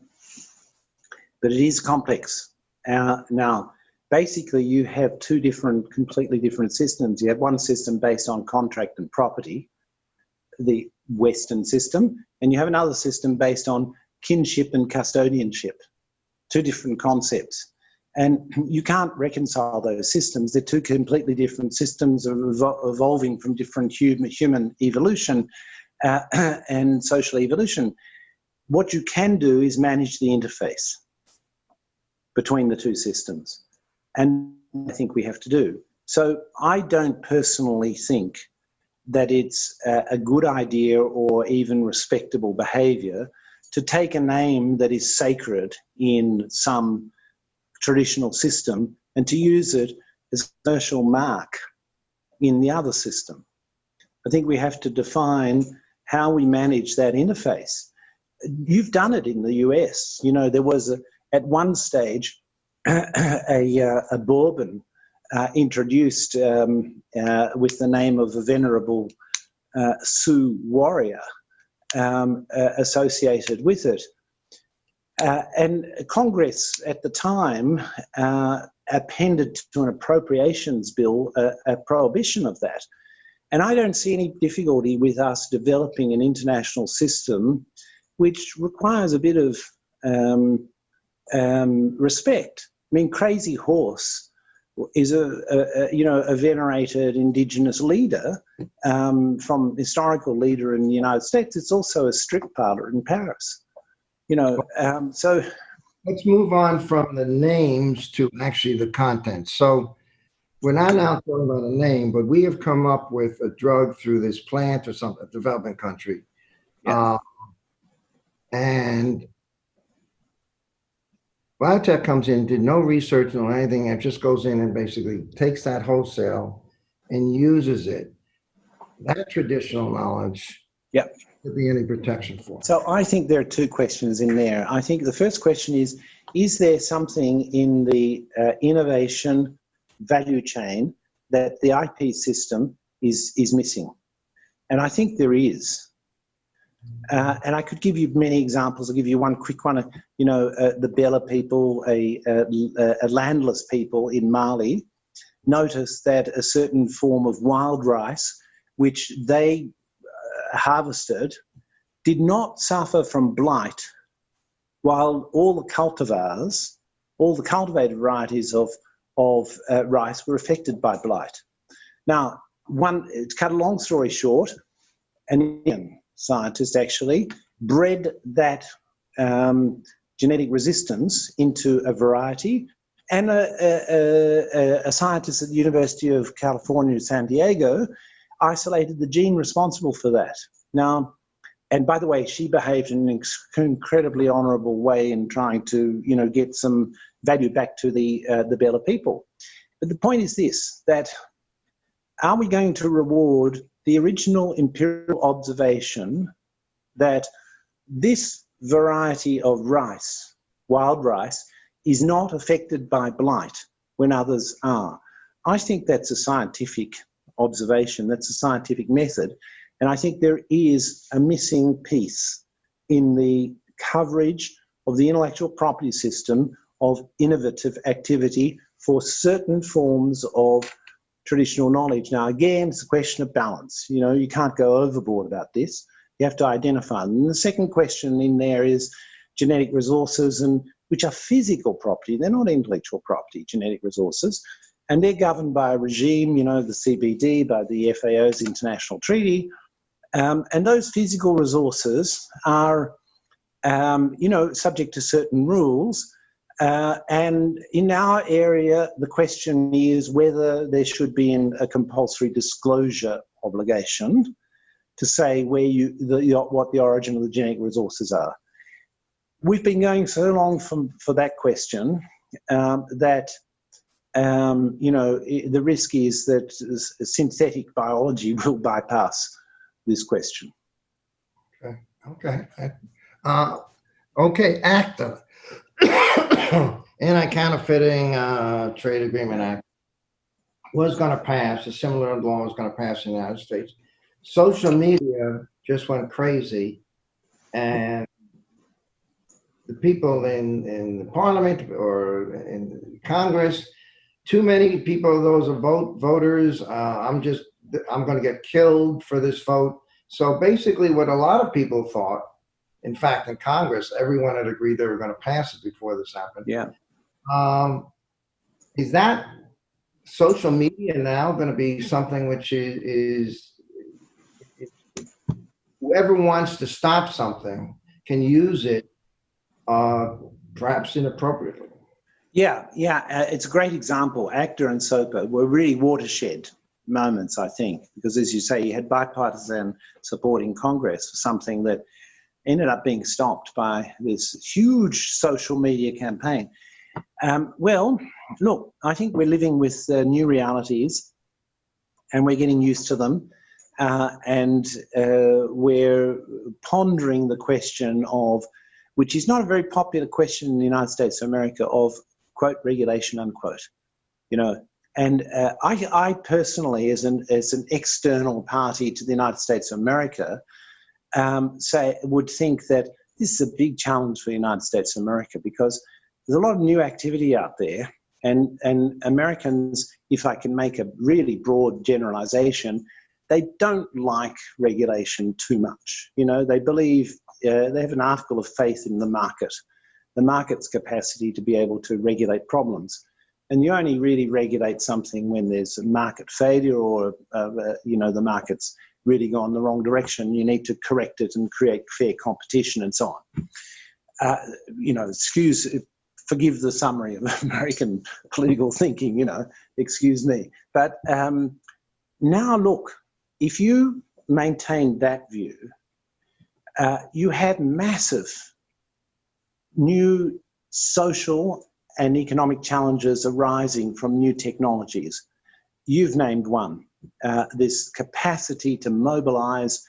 is complex. Now, basically you have two completely different systems. You have one system based on contract and property, the Western system, and you have another system based on kinship and custodianship, two different concepts. And you can't reconcile those systems. They're two completely different systems evolving from different human evolution and social evolution. What you can do is manage the interface between the two systems. And I think we have to do. So I don't personally think that it's a good idea or even respectable behaviour to take a name that is sacred in some traditional system and to use it as a commercial mark in the other system. I think we have to define how we manage that interface. You've done it in the US. You know, there was at one stage a bourbon introduced with the name of a venerable Sioux warrior associated with it. And Congress at the time appended to an appropriations bill a prohibition of that. And I don't see any difficulty with us developing an international system which requires a bit of respect. I mean, Crazy Horse is a venerated Indigenous leader, from historical leader in the United States. It's also a strip parlour in Paris. You know, so let's move on from the names to actually the content. So we're not now talking about a name, but we have come up with a drug through this plant or something, a development country. Yeah. And biotech comes in, did no research, no anything, and just goes in and basically takes that wholesale and uses it. That traditional knowledge, yep, should be any protection for. So I think there are two questions in there. I think the first question is there something in the innovation value chain that the IP system is missing? And I think there is. And I could give you many examples. I'll give you one quick one. You know, the Bela people, a landless people in Mali, noticed that a certain form of wild rice, which they harvested, did not suffer from blight, while all the cultivars, all the cultivated varieties of rice were affected by blight. Now, to cut a long story short, an Indian scientist actually bred that genetic resistance into a variety, and a scientist at the University of California, San Diego, isolated the gene responsible for that. Now, and by the way, she behaved in an incredibly honourable way in trying to, you know, get some value back to the Bela people. But the point is this, that are we going to reward the original empirical observation that this variety of rice, wild rice, is not affected by blight when others are? I think that's a scientific observation, that's a scientific method, and I think there is a missing piece in the coverage of the intellectual property system of innovative activity for certain forms of traditional knowledge. Now, again, it's a question of balance. You know, you can't go overboard about this. You have to identify them. And the second question in there is genetic resources, and which are physical property. They're not intellectual property, genetic resources. And they're governed by a regime, you know, the CBD, by the FAO's International Treaty. And those physical resources are, you know, subject to certain rules. And in our area, the question is whether there should be a compulsory disclosure obligation to say where what the origin of the genetic resources are. We've been going so long for that question that you know, the risk is that synthetic biology will bypass this question. Okay. Okay, ACTA. Anti-Counterfeiting Trade Agreement Act was going to pass. A similar law was going to pass in the United States. Social media just went crazy, and the people in the Parliament or in Congress too many people, those are voters. I'm going to get killed for this vote. So basically what a lot of people thought, in fact, in Congress, everyone had agreed they were going to pass it before this happened. Yeah. Is that social media now going to be something which is whoever wants to stop something can use it, perhaps inappropriately? Yeah, it's a great example. ACTA and SOPA were really watershed moments, I think, because as you say, you had bipartisan support in Congress for something that ended up being stopped by this huge social media campaign. Well, look, I think we're living with new realities and we're getting used to them. And we're pondering the question of, which is not a very popular question in the United States of America, of quote, regulation, unquote, you know. And I personally, as an external party to the United States of America, would think that this is a big challenge for the United States of America, because there's a lot of new activity out there, and Americans, if I can make a really broad generalization, they don't like regulation too much. You know, they believe, they have an article of faith in the market's capacity to be able to regulate problems. And you only really regulate something when there's a market failure, or, you know, the market's really gone the wrong direction. You need to correct it and create fair competition and so on. You know, forgive the summary of American political thinking, you know, excuse me. But now look, if you maintain that view, you have massive new social and economic challenges arising from new technologies. You've named one, this capacity to mobilize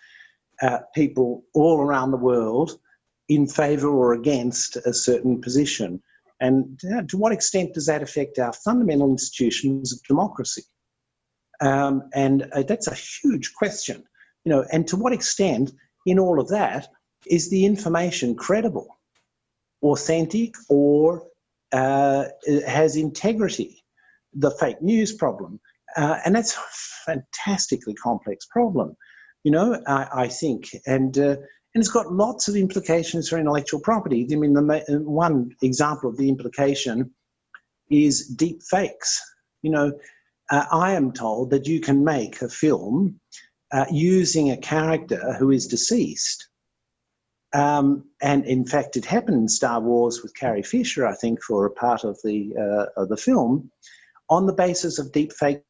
people all around the world in favor or against a certain position. And to what extent does that affect our fundamental institutions of democracy? And that's a huge question, you know, and to what extent in all of that is the information credible, authentic, or has integrity? The fake news problem. And that's a fantastically complex problem, you know, I think. And it's got lots of implications for intellectual property. I mean, one example of the implication is deep fakes. You know, I am told that you can make a film using a character who is deceased. And in fact, it happened in Star Wars with Carrie Fisher, I think, for a part of the film, on the basis of deep fake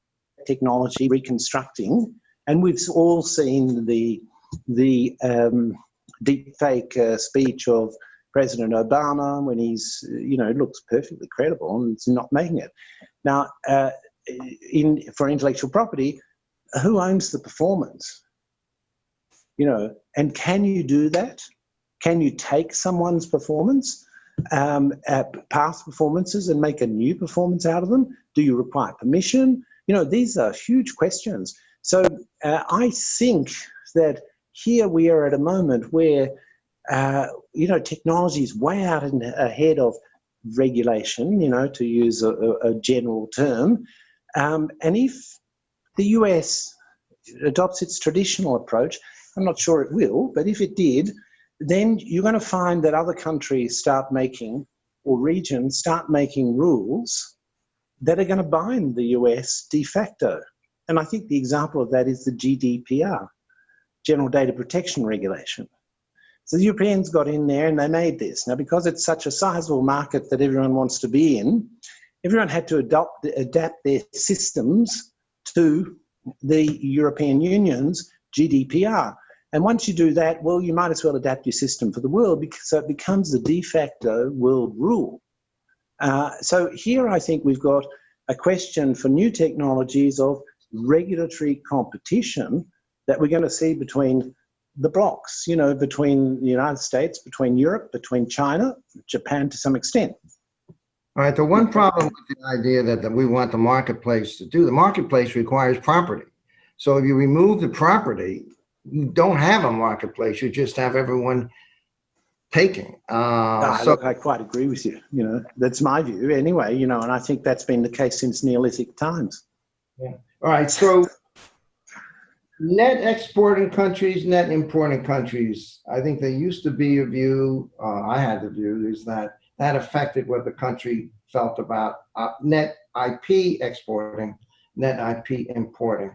technology reconstructing. And we've all seen the deep fake speech of President Obama when he's, you know, looks perfectly credible and it's not making it. Now, for intellectual property, who owns the performance? You know, and can you do that? Can you take someone's performance, past performances, and make a new performance out of them? Do you require permission? You know, these are huge questions. So I think that here we are at a moment where, you know, technology is way out ahead of regulation, you know, to use a general term. And if the US adopts its traditional approach, I'm not sure it will, but if it did, then you're going to find that other countries start making, or regions start making, rules that are going to bind the US de facto. And I think the example of that is the GDPR, General Data Protection Regulation. So the Europeans got in there and they made this. Now, because it's such a sizable market that everyone wants to be in, everyone had to adapt their systems to the European Union's GDPR. And once you do that, well, you might as well adapt your system for the world, because so it becomes the de facto world rule. So here I think we've got a question for new technologies of regulatory competition that we're going to see between the blocks, you know, between the United States, between Europe, between China, Japan to some extent. All right, the one problem with the idea that we want the marketplace to do, the marketplace requires property. So if you remove the property, you don't have a marketplace, you just have everyone taking. Look, I quite agree with you. You know, that's my view anyway, you know, and I think that's been the case since Neolithic times. Yeah. All right. So net exporting countries, net importing countries. I think there used to be a view, I had the view, is that affected what the country felt about net IP exporting, net IP importing.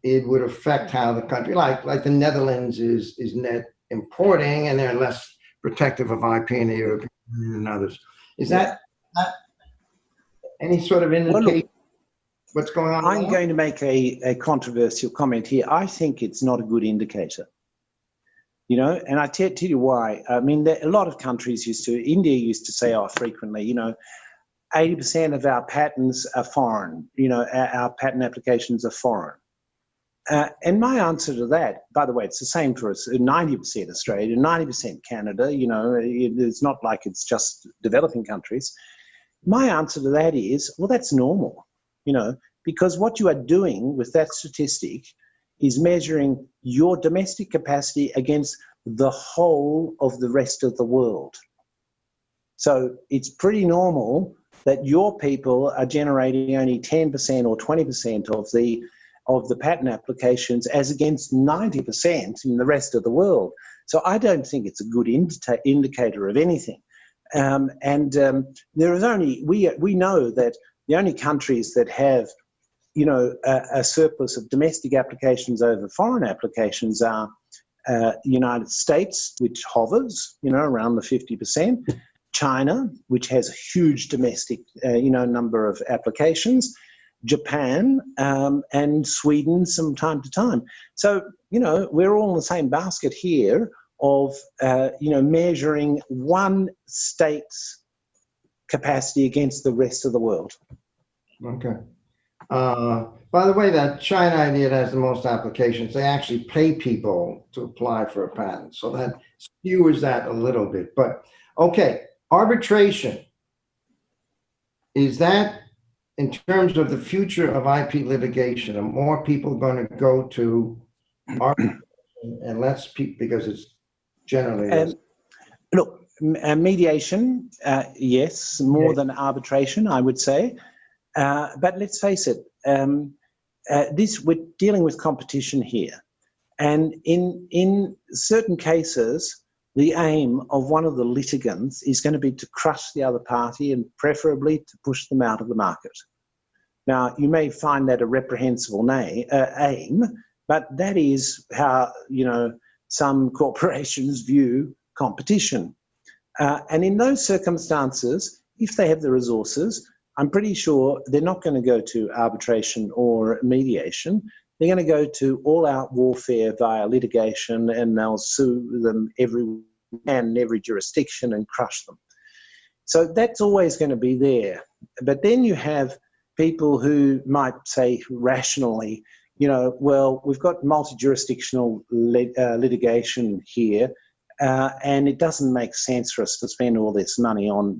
It would affect how the country, like the Netherlands is net importing, and they're less protective of IP in the European Union and others. Is that any sort of indication what's going on? I'm going to make a controversial comment here. I think it's not a good indicator. You know, and I tell you why. I mean, a lot of countries India used to say frequently, you know, 80% of our patents are foreign. You know, our patent applications are foreign. And my answer to that, by the way, it's the same for us, 90% Australia, 90% Canada, you know, it's not like it's just developing countries. My answer to that is, well, that's normal, you know, because what you are doing with that statistic is measuring your domestic capacity against the whole of the rest of the world. So it's pretty normal that your people are generating only 10% or 20% of the patent applications as against 90% in the rest of the world. So I don't think it's a good indicator of anything. There is only, we know that the only countries that have, you know, a surplus of domestic applications over foreign applications are the United States, which hovers, you know, around the 50%, China, which has a huge domestic, you know, number of applications, Japan, and Sweden from time to time. So, you know, we're all in the same basket here of, you know, measuring one state's capacity against the rest of the world. Okay. By the way, that China idea that has the most applications, they actually pay people to apply for a patent. So that skewers that a little bit. But okay, arbitration. Is that, in terms of the future of IP litigation, are more people going to go to arbitration and less people, because it's generally less? Look, mediation, yes, more than arbitration, I would say. But let's face it, we're dealing with competition here. And in certain cases, the aim of one of the litigants is going to be to crush the other party and preferably to push them out of the market. Now, you may find that a reprehensible aim, but that is how, you know, some corporations view competition. And in those circumstances, if they have the resources, I'm pretty sure they're not going to go to arbitration or mediation. They're going to go to all-out warfare via litigation, and they'll sue them every jurisdiction and crush them. So that's always going to be there. But then you have people who might say rationally, you know, well, we've got multi-jurisdictional litigation here, and it doesn't make sense for us to spend all this money on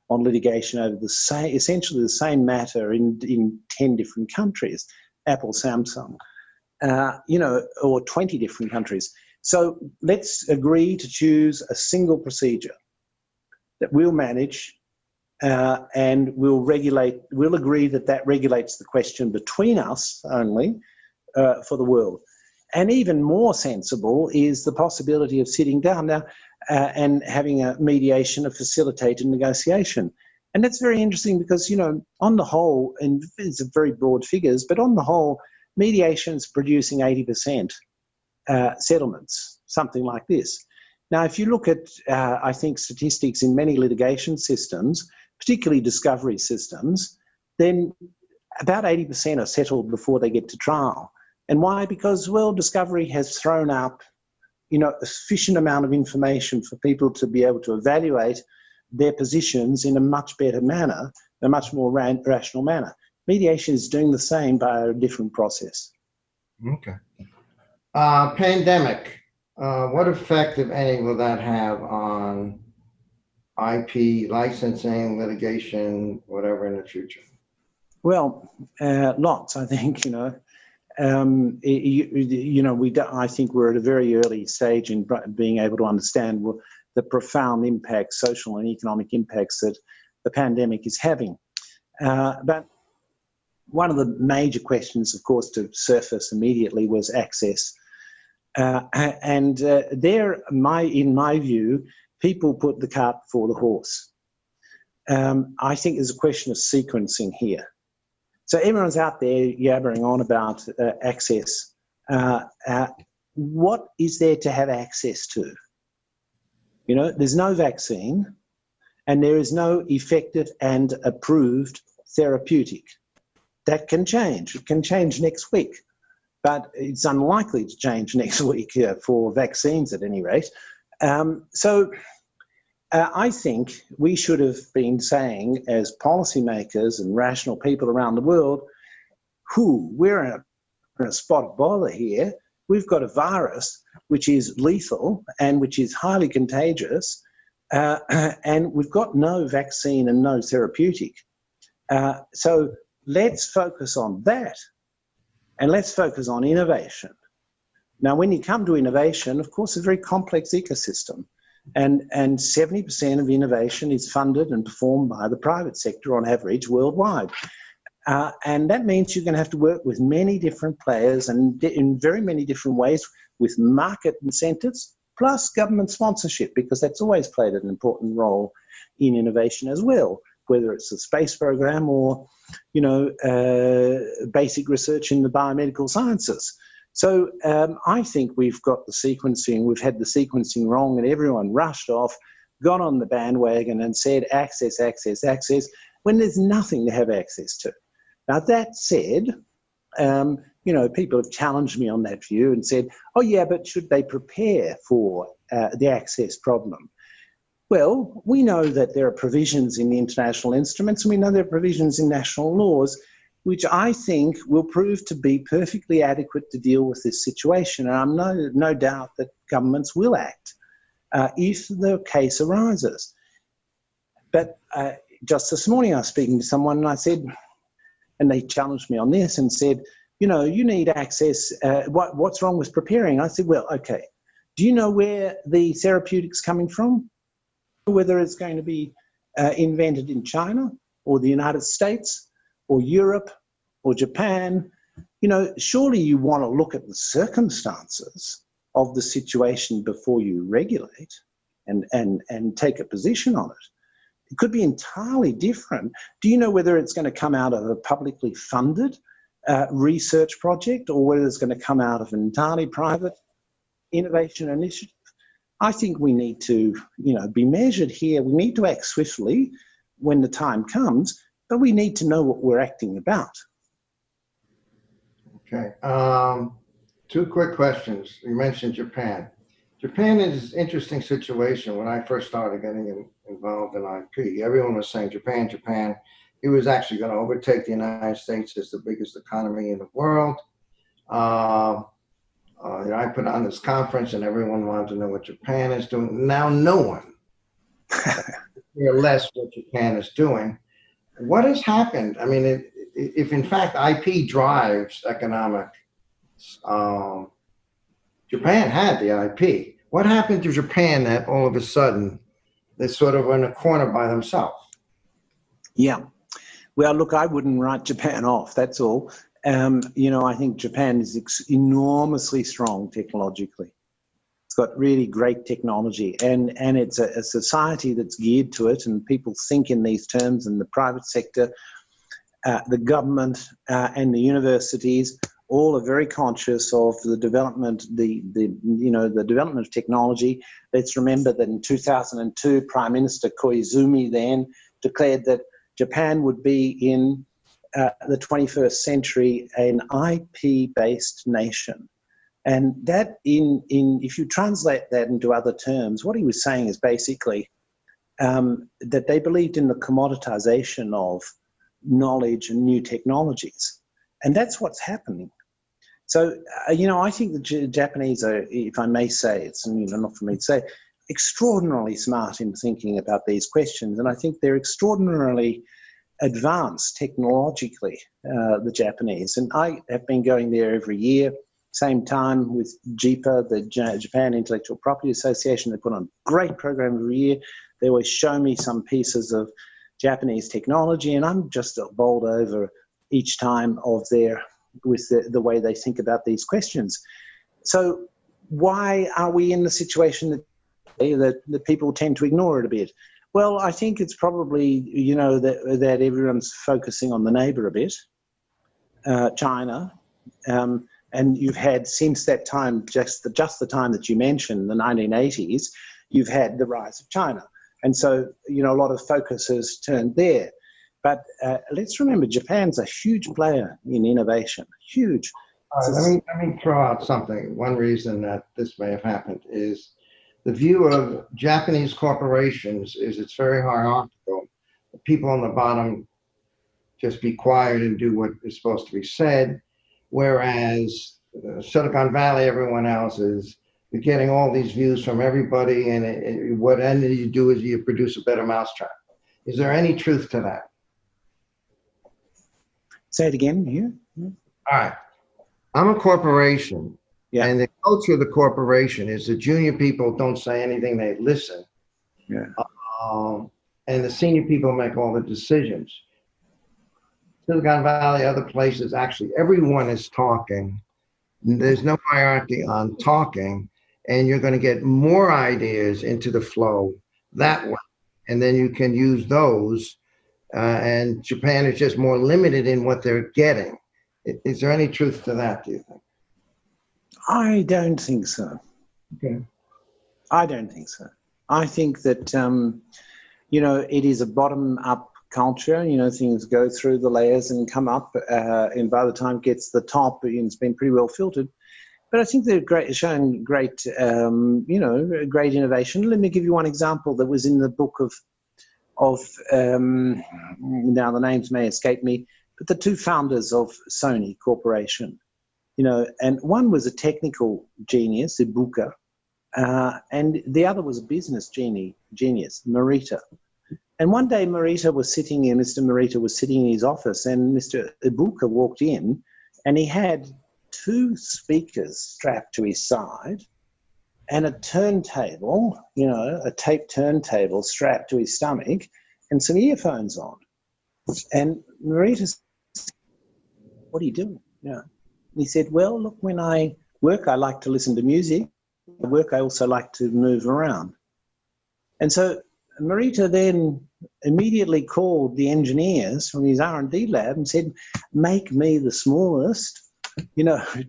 litigation over essentially the same matter in 10 different countries, Apple, Samsung, you know, or 20 different countries. So let's agree to choose a single procedure that we'll manage, and we'll agree that regulates the question between us only for the world. And even more sensible is the possibility of sitting down now and having a mediation, a facilitated negotiation. And that's very interesting because, you know, on the whole, and it's very broad figures, but on the whole, mediation is producing 80% settlements, something like this. Now, if you look at, I think, statistics in many litigation systems, particularly discovery systems, then about 80% are settled before they get to trial. And why? Because, well, discovery has thrown up, you know, a sufficient amount of information for people to be able to evaluate their positions in a much better manner, a much more rational manner. Mediation is doing the same by a different process. Okay. Pandemic. What effect, if any, will that have on IP licensing, litigation, whatever in the future? Well, lots, I think, you know. I think we're at a very early stage in being able to understand the profound impacts, social and economic impacts that the pandemic is having. But one of the major questions, of course, to surface immediately was access. In my view, people put the cart before the horse. I think there's a question of sequencing here. So everyone's out there yabbering on about access. What is there to have access to? There's no vaccine, and there is no effective and approved therapeutic. That can change. It can change next week, but it's unlikely to change next week for vaccines at any rate. I think we should have been saying, as policymakers and rational people around the world, we're in a spot of bother here. We've got a virus which is lethal and which is highly contagious, and we've got no vaccine and no therapeutic. So let's focus on that, and let's focus on innovation. Now, when you come to innovation, of course, it's a very complex ecosystem. And 70% of innovation is funded and performed by the private sector on average worldwide. And that means you're going to have to work with many different players and in very many different ways with market incentives plus government sponsorship, because that's always played an important role in innovation as well, whether it's the space program or, basic research in the biomedical sciences. So I think we've got the sequencing, we've had the sequencing wrong, and everyone rushed off, got on the bandwagon and said access, access, access, when there's nothing to have access to. Now, that said, people have challenged me on that view and said, oh yeah, but should they prepare for the access problem? Well, we know that there are provisions in the international instruments, and we know there are provisions in national laws which I think will prove to be perfectly adequate to deal with this situation. And I'm no doubt that governments will act if the case arises. But just this morning I was speaking to someone and I said, and they challenged me on this and said, you need access. What's wrong with preparing? I said, well, okay. Do you know where the therapeutic's coming from? Whether it's going to be invented in China or the United States or Europe or Japan? Surely you want to look at the circumstances of the situation before you regulate and take a position on it. It could be entirely different. Do you know whether it's going to come out of a publicly funded research project or whether it's going to come out of an entirely private innovation initiative? I think we need to, be measured here. We need to act swiftly when the time comes, but we need to know what we're acting about. Okay. 2 quick questions. You mentioned Japan. Japan is an interesting situation. When I first started getting involved in IP, everyone was saying Japan, Japan. It was actually going to overtake the United States as the biggest economy in the world. I put on this conference and everyone wanted to know what Japan is doing. Now no one cares less what Japan is doing. What has happened? I mean, if in fact IP drives economics, Japan had the IP. What happened to Japan that all of a sudden they're sort of in a corner by themselves? Yeah. Well, look, I wouldn't write Japan off, that's all. I think Japan is enormously strong technologically. It's got really great technology, and it's a society that's geared to it, and people think in these terms in the private sector. The government and the universities all are very conscious of the development, the development of technology. Let's remember that in 2002, Prime Minister Koizumi then declared that Japan would be in the 21st century an IP-based nation. And that if you translate that into other terms, what he was saying is basically that they believed in the commoditization of knowledge and new technologies. And that's what's happening. So, I think the Japanese are, if I may say, it's not for me to say, extraordinarily smart in thinking about these questions. And I think they're extraordinarily advanced technologically, the Japanese. And I have been going there every year, same time with JIPA, the Japan Intellectual Property Association. They put on a great program every year. They always show me some pieces of Japanese technology, and I'm just bowled over each time with the way they think about these questions. So why are we in the situation that people tend to ignore it a bit? Well, I think it's probably, that everyone's focusing on the neighbour a bit, China, and you've had, since that time, just the time that you mentioned, the 1980s, you've had the rise of China. And so, a lot of focus has turned there. But let's remember, Japan's a huge player in innovation, huge. Let me throw out something. One reason that this may have happened is the view of Japanese corporations is it's very hierarchical. The people on the bottom just be quiet and do what is supposed to be said, whereas Silicon Valley, everyone else is you're getting all these views from everybody, and what end you do is you produce a better mousetrap. Is there any truth to that? Say it again, Hugh. All right. I'm a corporation, yeah. And the culture of the corporation is the junior people don't say anything, they listen. Yeah. And the senior people make all the decisions. Silicon Valley, other places, actually, everyone is talking. There's no hierarchy on talking, and you're going to get more ideas into the flow that way. And then you can use those. And Japan is just more limited in what they're getting. Is there any truth to that, do you think? I don't think so. Okay. I don't think so. I think that, it is a bottom-up culture. Things go through the layers and come up, and by the time it gets to the top, it's been pretty well filtered. But I think they're showing great, great innovation. Let me give you one example that was in the book of now the names may escape me, but the two founders of Sony Corporation, and one was a technical genius, Ibuka, and the other was a business genius, Morita. And one day Mr. Morita was sitting in his office, and Mr. Ibuka walked in, and he had two speakers strapped to his side and a turntable, a tape turntable strapped to his stomach, and some earphones on. And Morita said, "What are you doing?" And he said, "Well, look, when I work, I like to listen to music. At work, I also like to move around." And so Morita then immediately called the engineers from his R&D lab and said, "Make me the smallest,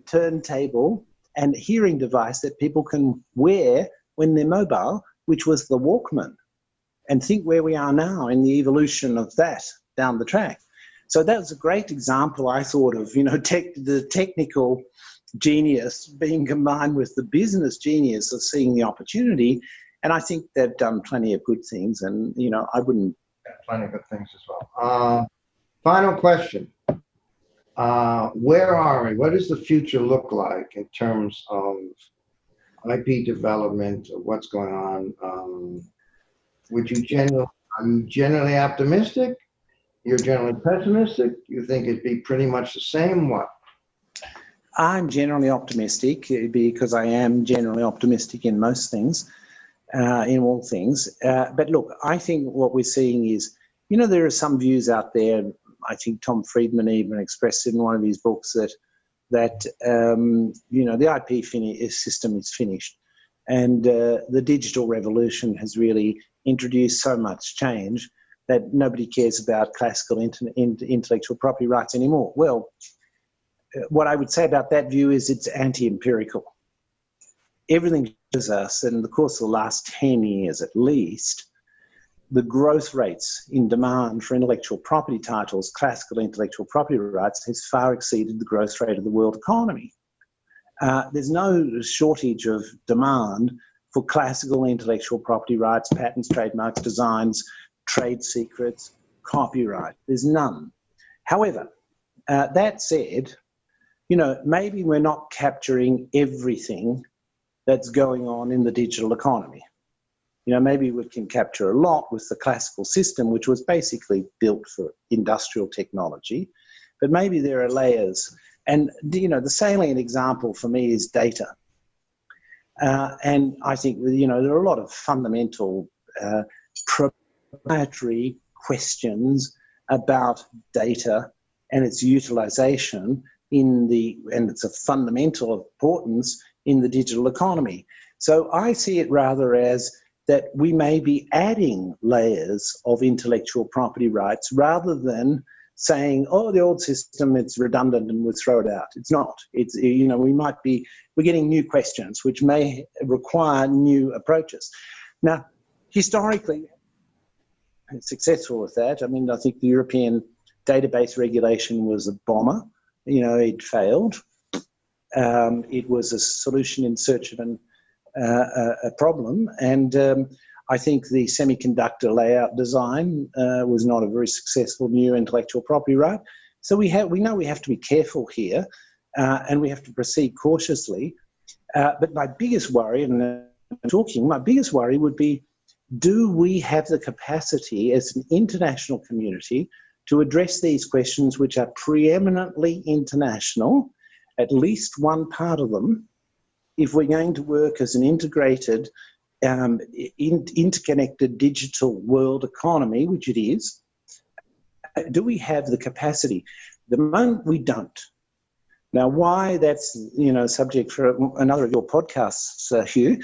turntable and hearing device that people can wear when they're mobile," which was the Walkman. And think where we are now in the evolution of that down the track. So that was a great example, I thought, of, the technical genius being combined with the business genius of seeing the opportunity. And I think they've done plenty of good things, and, I wouldn't... Plenty of good things as well. Final question. Where are we? What does the future look like in terms of IP development, what's going on? Are you generally optimistic? You're generally pessimistic? You think it'd be pretty much the same? What? I'm generally optimistic because I am generally optimistic in most things, in all things. But look, I think what we're seeing is, there are some views out there. I think Tom Friedman even expressed it in one of his books that the IP system is finished, and the digital revolution has really introduced so much change that nobody cares about classical intellectual property rights anymore. Well, what I would say about that view is it's anti-empirical. Everything shows us that in the course of the last 10 years at least, the growth rates in demand for intellectual property titles, classical intellectual property rights, has far exceeded the growth rate of the world economy. There's no shortage of demand for classical intellectual property rights, patents, trademarks, designs, trade secrets, copyright. There's none. However, that said, maybe we're not capturing everything that's going on in the digital economy. You know, maybe we can capture a lot with the classical system, which was basically built for industrial technology, but maybe there are layers. And, you know, the salient example for me is data. And I think, you know, there are a lot of fundamental proprietary questions about data and its utilization and it's a fundamental importance in the digital economy. So I see it rather as that we may be adding layers of intellectual property rights rather than saying, oh, the old system, it's redundant and we'll throw it out. It's not. It's, you know, we're getting new questions which may require new approaches. Now, historically, successful with that. I mean, I think the European database regulation was a bomber. You know, it failed. It was a solution in search of a problem. And I think the semiconductor layout design was not a very successful new intellectual property right. So we know we have to be careful here and we have to proceed cautiously. But my biggest worry, my biggest worry would be, do we have the capacity as an international community to address these questions which are preeminently international, at least one part of them, if we're going to work as an integrated, interconnected digital world economy, which it is? Do we have the capacity? The moment we don't. Now, why, that's, you know, subject for another of your podcasts, Hugh,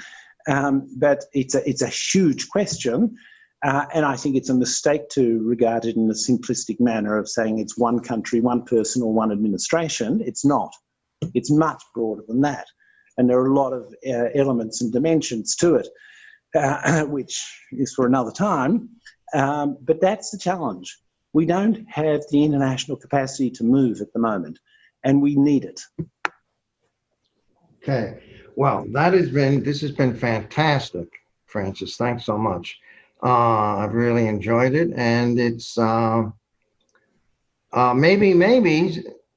but it's a huge question, and I think it's a mistake to regard it in a simplistic manner of saying it's one country, one person, or one administration. It's not. It's much broader than that. And there are a lot of elements and dimensions to it, which is for another time. But that's the challenge. We don't have the international capacity to move at the moment, and we need it. Okay. Well, this has been fantastic, Francis. Thanks so much. I've really enjoyed it, and it's maybe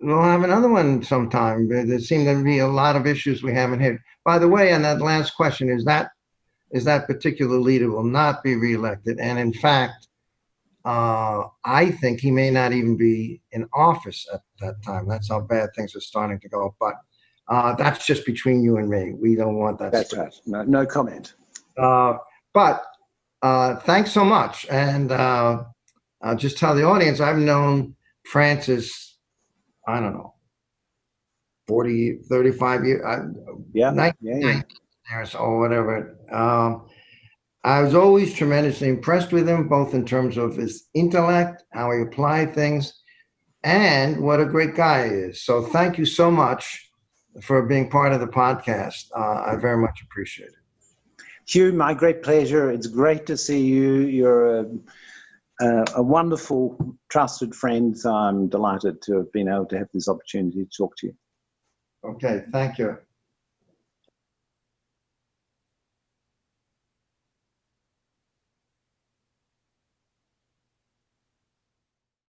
we'll have another one sometime. There seem to be a lot of issues we haven't hit. By the way, on that last question, is that particular leader will not be reelected, and in fact, I think he may not even be in office at that time. That's how bad things are starting to go. But that's just between you and me. We don't want that. That's right. No comment. But thanks so much. And I'll just tell the audience, I've known Francis, I don't know, 40, 35 years. 19 years or whatever. I was always tremendously impressed with him, both in terms of his intellect, how he applied things, and what a great guy he is. So thank you so much for being part of the podcast. I very much appreciate it. Hugh, my great pleasure. It's great to see you. You're a wonderful, trusted friend. So I'm delighted to have been able to have this opportunity to talk to you. Okay, thank you.